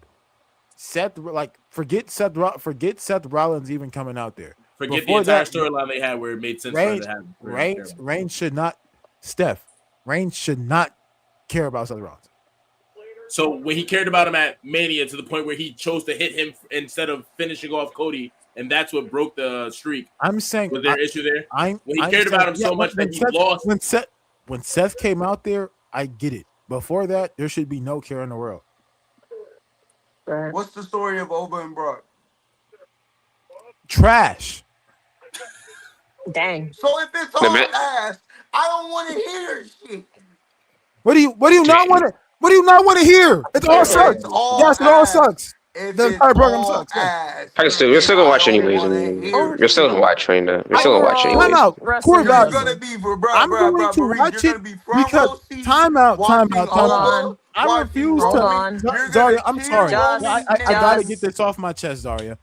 forget Seth Rollins even coming out there. Forget Before the entire that, storyline they had where it made sense for him to have. Reigns should not. Reigns should not care about Seth Rollins. So when he cared about him at Mania to the point where he chose to hit him instead of finishing off Cody, and that's what broke the streak. I'm saying Was there an issue there? I'm When he I'm cared saying- about him so much that he lost. When Seth came out there, I get it. Before that, there should be no care in the world. What's the story of Oba and Brock? Trash. Dang. So if it's The all ma- ass, I don't want to hear shit. What do you not want to? What do you not want to hear? It all If sucks. it's all Yes, it all ass, sucks. If The it's entire program all sucks, yeah. ass, I can still, we're still gonna watch I don't anyways. I wanna mean, hear we're still gonna watch, right? We're still gonna watch Overall, Time anyways. out. Wrestling Core is You're value. wrestling. gonna be for bro, I'm bro, going bro, to Maurice, watch you're it gonna be front because row seat time out. watching Hold on. I watching refuse Hold to. on. You're gonna Zaria, I'm cheer sorry. Just- Roman I gotta just- get this off my chest, Zaria.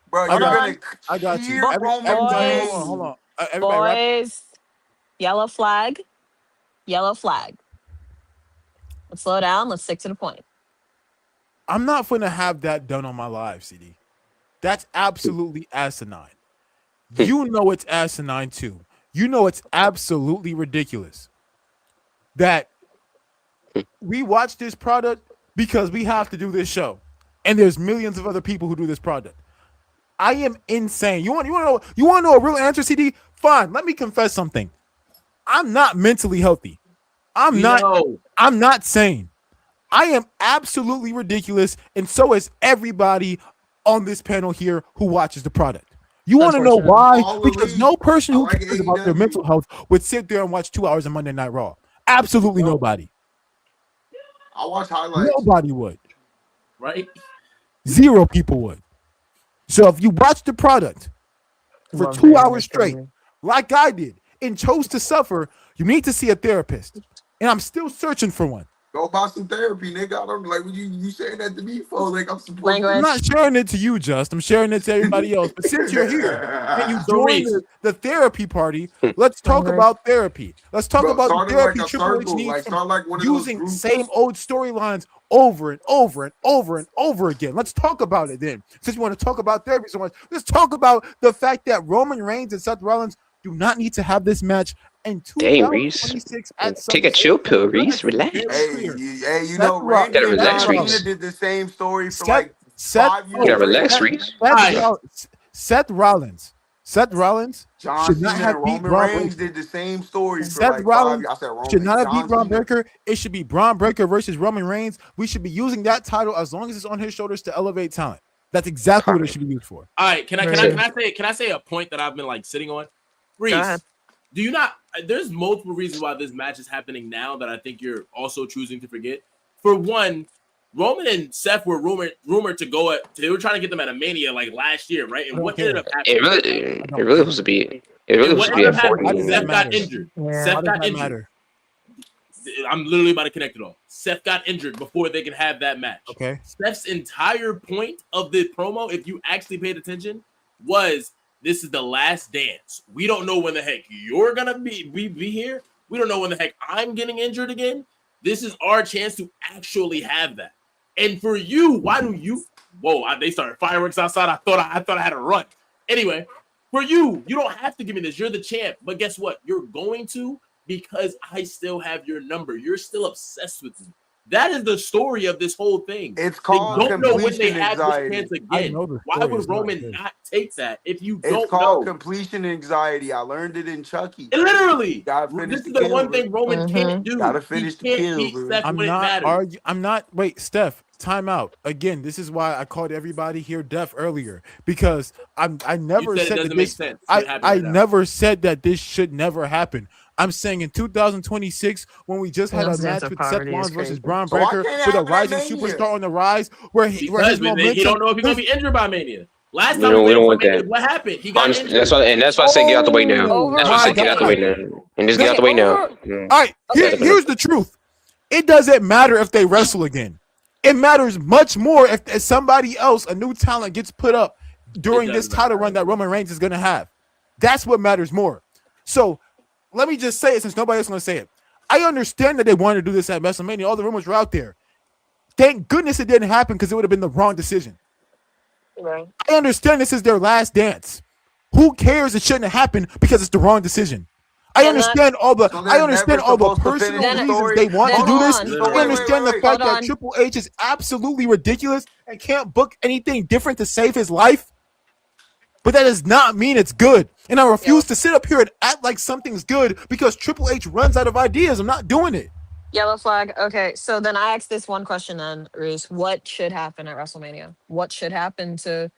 Bro, I you're got gonna I got you. cheer Roman Everybody, Reigns. hold on. Everybody, wrap. Boys, yellow flag. Yellow flag. Let's slow down. Let's stick to the point. I'm not going to have that done on my live, CD. That's absolutely asinine. You know it's asinine too. You know it's absolutely ridiculous that we watch this product because we have to do this show, and there's millions of other people who do this product. I am insane. You want to know a real answer, CD? Fine. Let me confess something. I'm not mentally healthy. I'm not sane. I am absolutely ridiculous, and so is everybody on this panel here who watches the product. You want to know why? All Because elite. no person who I like cares about their AEW. mental health would sit there and watch 2 hours of Monday Night Raw. Absolutely nobody. I watch highlights. Nobody would. Right? Zero people would. So if you watch the product for Love 2 that. hours straight, like I did, and chose to suffer, you need to see a therapist. And I'm still searching for one. Go buy some therapy, nigga. I don't like what you saying that to me for. Like I'm supposed Language. I'm not sharing it to you, Just. I'm sharing it to everybody else. But since you're here and you So, joined Reese. the therapy party, let's talk about therapy. Let's talk Bro, about the started therapy like a Triple H circle, needs like from start like one of those using groups. same old storylines over and over and over and over again. Let's talk about it then. Since you want to talk about therapy so much, let's talk about the fact that Roman Reigns and Seth Rollins do not need to have this match in Dang, Reese. 2026 at Take a SummerSlam. chill pill, Let Reese. us be very Relax. clear. Hey, you Seth know, Randy Gotta and relax, John Reese. Cena did the same story for Seth, like Seth, 5 You years. gotta relax, Seth, Reese. Seth Rollins. Seth Rollins John should not Cena have and beat Roman Braun Reigns Breaker. did the same story for Seth like 5 Rollins years. I said should Roman. not have beat John Braun Cena. Breaker. It should be Braun Breaker versus Roman Reigns. We should be using that title as long as it's on his shoulders to elevate talent. That's exactly what it should be used for. All right, can I say a point that I've been like sitting on? Reese, ahead. do you not? There's multiple reasons why this match is happening now that I think you're also choosing to forget. For one, Roman and Seth were rumored to go at. They were trying to get them at a Mania like last year, right? And what ended up happening? It really was to be. It really And was what to be ended at up happening? 40. Seth got matter? injured. Yeah. Seth Why does got that injured. matter? I'm literally about to connect it all. Seth got injured before they can have that match. Okay. Steph's entire point of the promo, if you actually paid attention, was this is the last dance. We don't know when the heck you're gonna be here. We don't know when the heck I'm getting injured again. This is our chance to actually have that. And for you, why do you? Whoa! They started fireworks outside. I thought I had a run. Anyway, for you, you don't have to give me this. You're the champ. But guess what? You're going to because I still have your number. You're still obsessed with me. That is the story of this whole thing. It's They called don't know when they completion have this anxiety. chance I again. know the Why story would is not Roman good. not take that if you It's don't called know? completion anxiety. I learned it in Chucky. Literally, Gotta finish this is the the one kill, thing Roman can't do. Gotta He finish the can't kill, beat bro. Seth when it matters. I'm not. Wait, Steph. Time out. Again, this is why I called everybody here deaf earlier because I never You said it said that doesn't make this. sense. What happened I right now? never said that this should never happen. I'm saying in 2026 when we just had a Coincidence match of with Seth poverty is Rollins versus crazy. Braun So why Breaker can't it with a happen at rising Mania? superstar on the rise, where he Because momentum. he don't know if he's gonna be injured by Mania. Last We time don't- we we don't waited want for Mania, that. what happened? He got Honestly, injured. that's why I say get out the way now. Oh, That's why I my say get out the way God. now. And just get out the way now. All right, here's the truth. It doesn't matter if they wrestle again. It matters much more if somebody else, a new talent, gets put up during this doesn't title run that Roman Reigns is going to have. That's what matters more. So let me just say it since nobody else is going to say it. I understand that they wanted to do this at WrestleMania. All the rumors were out there. Thank goodness it didn't happen because it would have been the wrong decision. Right. I understand this is their last dance. Who cares? It shouldn't have happened because it's the wrong decision. I understand all the personal finish the reasons story. they want to Hold do this. on. So I understand the wait. fact Hold that on. Triple H is absolutely ridiculous and can't book anything different to save his life. But that does not mean it's good. And I refuse to sit up here and act like something's good because Triple H runs out of ideas. I'm not doing it. Yellow flag. Okay, so then I asked this one question then, Reese. What should happen at WrestleMania? What should happen to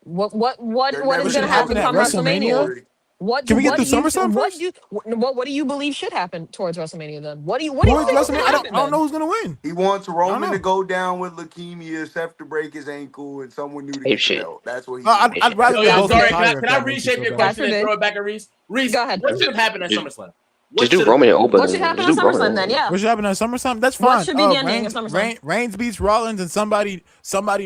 what There is never going should to happen happen at come WrestleMania? WrestleMania? What Can we get what through do you SummerSlam what first? do you what do you believe should happen towards WrestleMania then? What do you Towards think is going WrestleMania, to I happen don't know then? who's gonna win. He wants Roman know. to go down with leukemia, Seth to break his ankle, and someone new to Ape get the shit. belt. That's what he I'd wants. rather Yo, they yo, both sorry, retire can if I that makes you reshape feel your better. question and forbid. throw it back at Reese? Reese, Go ahead. what should happen at SummerSlam? Just do Roman and Oba. What should happen at Just do SummerSlam Roman. then? Yeah. What should happen at SummerSlam? That's What fine. should be the ending of SummerSlam? Reigns beats Rollins and somebody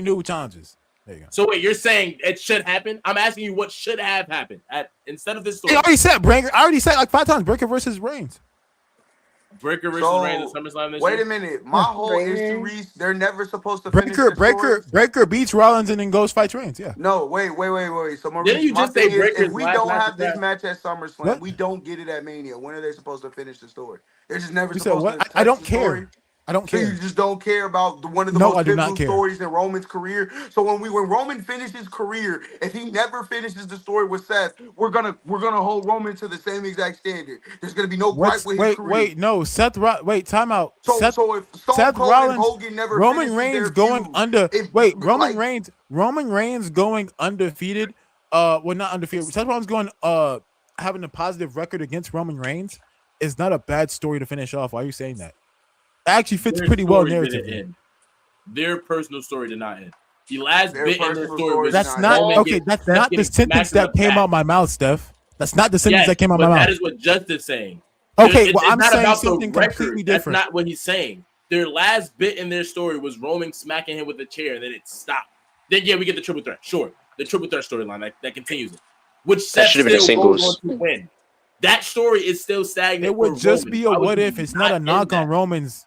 new challenges. There you go. So wait, you're saying it should happen? I'm asking you what should have happened instead of this story. I already said like 5 times Breaker versus Reigns. Breaker versus Reigns at SummerSlam this Wait year? a minute. My whole Breaker. issue, Reese, they're never supposed to finish Breaker the story. Breaker beats Rollins and then goes fights Reigns. Yeah. No, wait. So Maurice, Didn't you my just say thing is, Breaker's if we last don't match have is this that? match at SummerSlam, What? we don't get it at Mania. When are they supposed to finish the story? They're just never You said supposed what? to. I touch don't the care. story. I don't So care. you just don't care about one of the No, most I do not pivotal care. stories in Roman's career. So when Roman finishes his career, if he never finishes the story with Seth, we're gonna hold Roman to the same exact standard. There's gonna be no gripe with his career. No, time out. So if Stone Seth Cold Rollins, and Hogan never Roman finishes Reigns their going feud, under. Roman Reigns going undefeated. Not undefeated. Seth Rollins going having a positive record against Roman Reigns is not a bad story to finish off. Why are you saying that? It actually fits Their pretty well story didn't narratively. end. Their personal story did not end. The last Their bit in their personal story story was That's not not Roman okay. getting- That's Seth not the getting sentence smacked in that the came back. out my mouth, Steph. That's not the sentence Yes, that came out but my that mouth. is what Justice is saying. Okay, It's well, I'm not saying about the something record. completely That's different. not what he's saying. their last bit in their story was Roman smacking him with a chair, and then it stopped. Then we get the triple threat. Sure, the triple threat storyline that continues it, which Seth should have been a still goes singles. on to win. That story is still stagnant. It would for just Roman. be a Why would what you if. It's not a end knock on that? Roman's.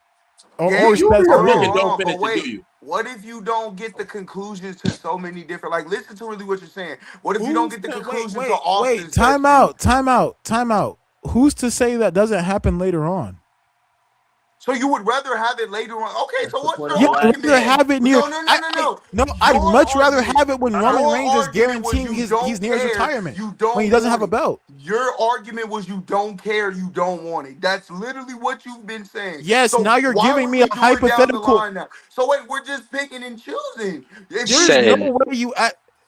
Or Yeah, respect to Hold on, Roman. don't finish but it, wait. do you? What if you don't get the conclusions to so many different? Like, listen to really what you're saying. What if you don't get the conclusion to Austin's Time best out. feud? Who's to say that doesn't happen later on? So you would rather have it later on? Okay, so what's point your of Yeah, the I'd argument? rather have it near. No. I'd Your much rather argument- have it when Roman your Reigns is argument was guaranteeing you don't he's near his care, retirement you don't when he doesn't have a want it. belt. Your argument was you don't care, you don't want it. That's literally what you've been saying. Yes, So now you're why giving would me we a do it down the hypothetical. line now? So wait, we're just picking and choosing. If There's Saying- no way you.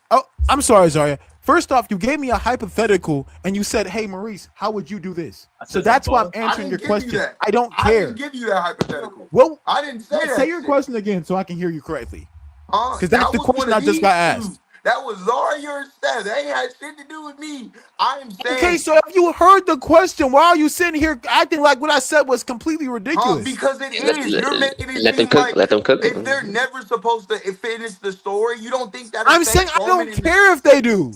Oh, I'm sorry, Zarya. First off, you gave me a hypothetical and you said, "Hey, Maurice, how would you do this?" I So said that's why I'm that, I answering didn't your give you question. that. I don't I care. didn't give you that hypothetical. Well, I didn't say that. say your shit. question again so I can hear you correctly. Huh? 'Cause that's That the was question one of I just got these asked. two. That was Zarya or Steph. That ain't had shit to do with me. I am saying. Okay, so if you heard the question, why are you sitting here acting like what I said was completely ridiculous? Because it Let- is. You're making it let them seem cook. like Let them cook. if they're never supposed to finish the story, you don't think that I'm affects saying I Roman don't in the- care if they do.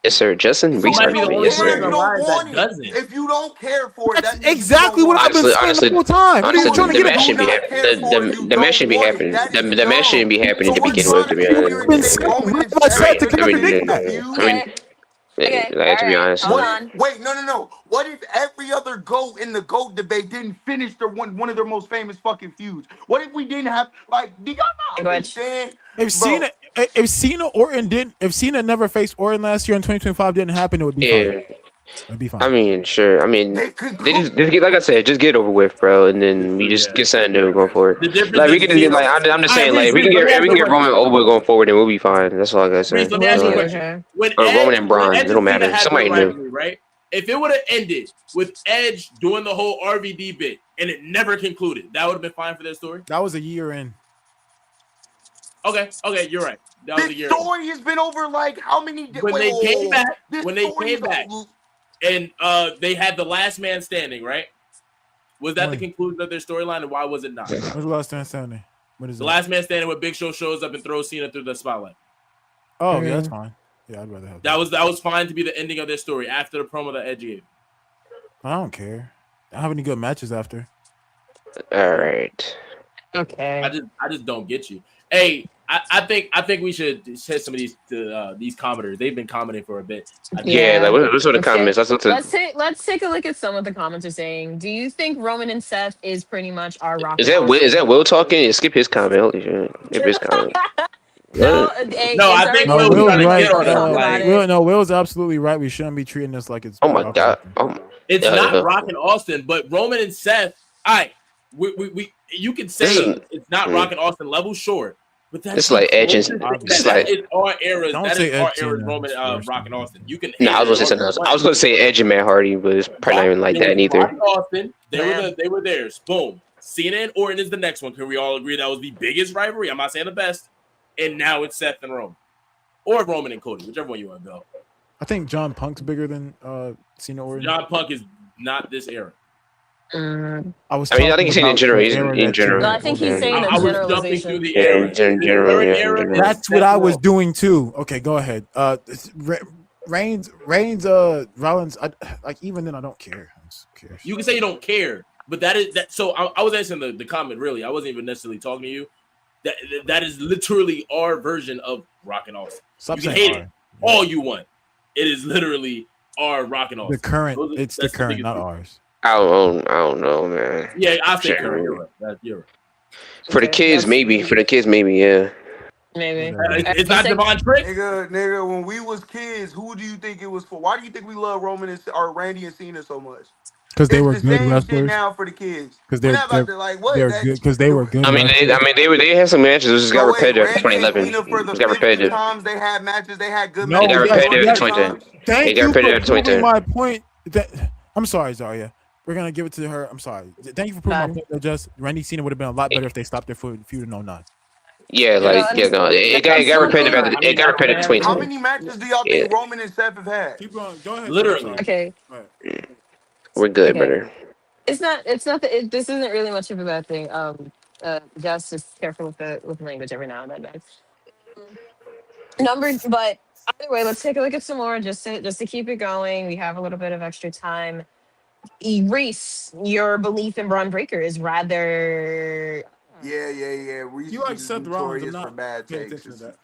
Yes, sir. Justin, So Reese if might you be the argument. don't only Yes, care, person you sir. don't alive want that it. doesn't. If you don't care for it, That's that means exactly you what don't I've been want saying Honestly- the whole time. I've Honestly, been trying to the get match a. shouldn't be not happening. care for it, you The match don't shouldn't be want it. happening. That is The match dumb. shouldn't be happening So to what begin trying with. to To be sit honest. here I've and been say saying Roman what and have I Seth said to is the contradict biggest that? feud? Okay. Like, to be honest. Hold What on. if, wait, no. What if every other GOAT in the GOAT debate didn't finish their one of their most famous fucking feuds? What if we didn't have, like, do y'all not Language. understand? If Bro, Cena never faced Orton last year in 2025 didn't happen, it would be fine. Yeah. It'd be fine. I mean, sure. I mean, they could they just get, like I said, just get over with, bro, and then we just get something new going forward. The difference Like we is can just get, Cena- like I'm just All saying, right, like Reese, we let me ask can you a get Roman over going forward, and we'll be fine. That's all I gotta say. Reese, let me ask you a Will be question. okay. When Or Edge, Roman and Braun, when Edge it don't and Cena matter. had Somebody their new. rivalry, right? If it would have ended with Edge doing the whole RVD bit and it never concluded, that would have been fine for their story. That was a year in. Okay, you're right. That was a This year. story has been over like how many When they came back, this when they story came is back, over- and they had the last man standing, right? Was that the When? conclusion of their storyline, and why was it not? When's the last time standing? What is The it? last man standing, where Big Show shows up and throws Cena through the spotlight. Oh, yeah, that's fine. Yeah, I'd rather have that. That was fine to be the ending of their story after the promo that Edge gave. I don't care. I don't have any good matches after. All right. Okay. I just don't get you. Hey, I think we should hit some of these commenters. They've been commenting for a bit. Yeah, like what's with the comments? Let's take a look at some of the comments are saying. Do you think Roman and Seth is pretty much our Rock? Is that Will talking? Skip his comment. Holy shit. Skip his comment. No, No, I think Will's Will's trying to right. get on talk about it. Will's absolutely right. We shouldn't be treating this like it's. Oh my god. It's not Rock and Austin, but Roman and Seth. All right, we you can say it's not Rock and Austin level, sure, but that's It's like Edge and that is our era. Don't That say is our Edge era. and Roman, Austin. Rock and Austin. You can. No, I was gonna say something else. I was gonna say Edge and Matt Hardy, but it's probably not even like that neither. Rock and Austin, they were theirs. Boom. Cena and Orton is the next one. Can we all agree that was the biggest rivalry? I'm not saying the best. And now it's Seth and Roman, or Roman and Cody, whichever one you want to go. I think John Punk's bigger than Cena Orton. John Punk is not this era. I think he's saying in general. He's in general. No, I think he's saying I the was jumping through generalization. the era. in general, yeah, in general. That's what I was doing too. Okay, go ahead. Reigns, Rollins. Like even then, I don't care. I just care. You can say you don't care, but that is that. So I was answering the comment. Really, I wasn't even necessarily talking to you. That is literally our version of Rock and Austin. Stop You can saying hate it all you want. It is literally our Rock and Austin. the current. That's The current, biggest not thing. ours. I don't know, man. Yeah, I say Sure. current. You're right. You're right. For the kids, maybe. For the kids, maybe. Yeah. Maybe. It's not Devon Trick. Nigga, when we was kids, who do you think it was for? Why do you think we love Roman or Randy and Cena so much? Because they It's were the good same shit wrestlers. now for the kids. Because We're not about to, like, what? they're That- good. Because they were good. I mean, they had some matches. It just got So wait, repetitive after Randy and 2011. Cena for It the got 50 repetitive. times they had matches, they had good No, matches. It got yes, repetitive yes. after 2010. Thank It got you for repetitive after proving 2010. my point. I'm sorry, Zarya. We're gonna give it to her. I'm sorry. Thank you for proving my point. That just Randy Cena would have been a lot better if they stopped their feud in 09. Yeah, it got repetitive after it got repetitive How 2010. many matches do y'all think Roman and Seth have had? Keep going. Go ahead. Literally. Okay. We're good, Okay. brother. It's not this isn't really much of a bad thing. Just careful with the language every now and then, guys. Numbers, but either way, let's take a look at some more just to keep it going. We have a little bit of extra time. Reese, your belief in Braun Breaker is rather. Yeah. You Reese like is Seth Rollins? I'm notorious for not bad paying takes. attention to that.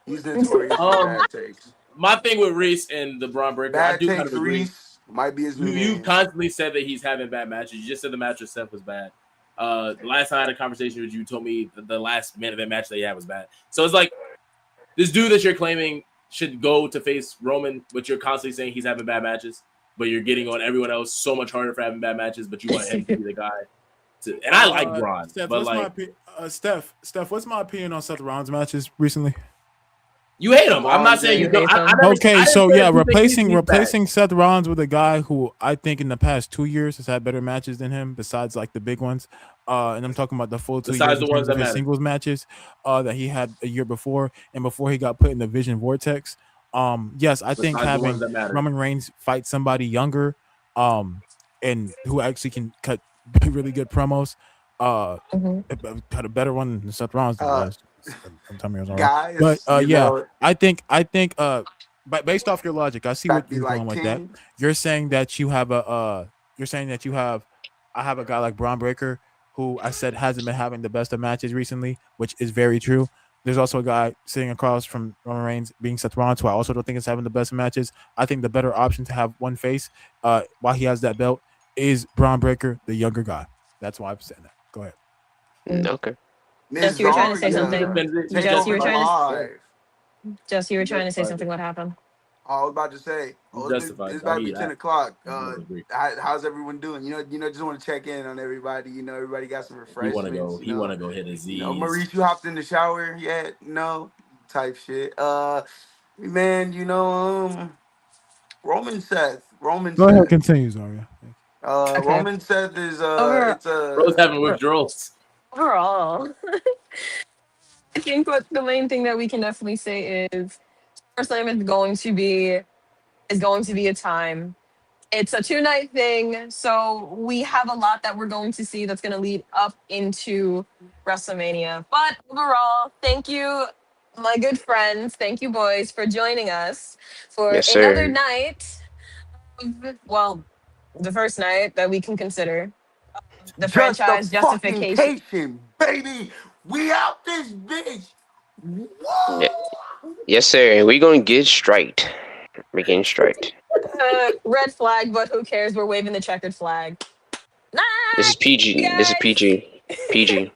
He's notorious for Um, bad takes. my thing with Reese and the Braun Breaker, I Bad do kind takes of agree. Reese might be his new You name. constantly said that he's having bad matches. You just said the match with Seth was bad. Last time I had a conversation with you, told me the last main event match that he had was bad. So it's like this dude that you're claiming should go to face Roman, but you're constantly saying he's having bad matches, but you're getting on everyone else so much harder for having bad matches, but you want him to be the guy. And I like Braun, Steph, but what's like Steph, what's my opinion on Seth Rollins matches recently? you hate him. I'm not saying You you don't. hate I them. never, Okay, I didn't so say yeah, that you think he's bad. replacing Seth Rollins with a guy who I think in the past 2 years has had better matches than him, besides like the big ones. And I'm talking about the full 2 Besides years the in ones terms of that his matter. singles matches that he had a year before and before he got put in the Vision Vortex. Yes, I think Besides the ones having that matter. Roman Reigns fight somebody younger, and who actually can cut really good promos, had a better one than Seth Rollins did last. Sometime years ago. Guys, But you yeah, know, I think but based off your logic, I see about what to be you're like going with that. King. You're saying that you have I have a guy like Braun Breaker who I said hasn't been having the best of matches recently, which is very true. There's also a guy sitting across from Roman Reigns being Seth Rollins, who I also don't think is having the best of matches. I think the better option to have one face while he has that belt is Braun Breaker, the younger guy. That's why I'm saying that. Go ahead. Okay. Miss Jess, you were trying to say Zarya, something. take Jess, you over were the trying to. live. Jess, you were He trying to say justified something. it. What happened? I was about to say, He justified it's it. about to be I 10 o'clock. agree. How's everyone doing? Just want to check in on everybody. Everybody got some He want to refreshments. go. He want to go hit his Z's. Maurice, you hopped in the shower yet? No, type shit. Man, Roman Go ahead, Seth. continue, Zarya. Okay. Roman Seth is Over, it's a Bro's having withdrawals. overall, I think what the main thing that we can definitely say is SummerSlam is going to be a time. It's a 2 night thing, so we have a lot that we're going to see that's going to lead up into WrestleMania. But overall, thank you, my good friends. Thank you, boys, for joining us for Yes, another sir. night. Well, the first night that we can consider the just a franchise fucking justification. cation, baby. We out this bitch. Yeah. Woo! Yes, sir. And we're gonna get straight. We're getting straight. Red flag, but who cares? We're waving the checkered flag. This is Night, PG. This is guys. PG. PG.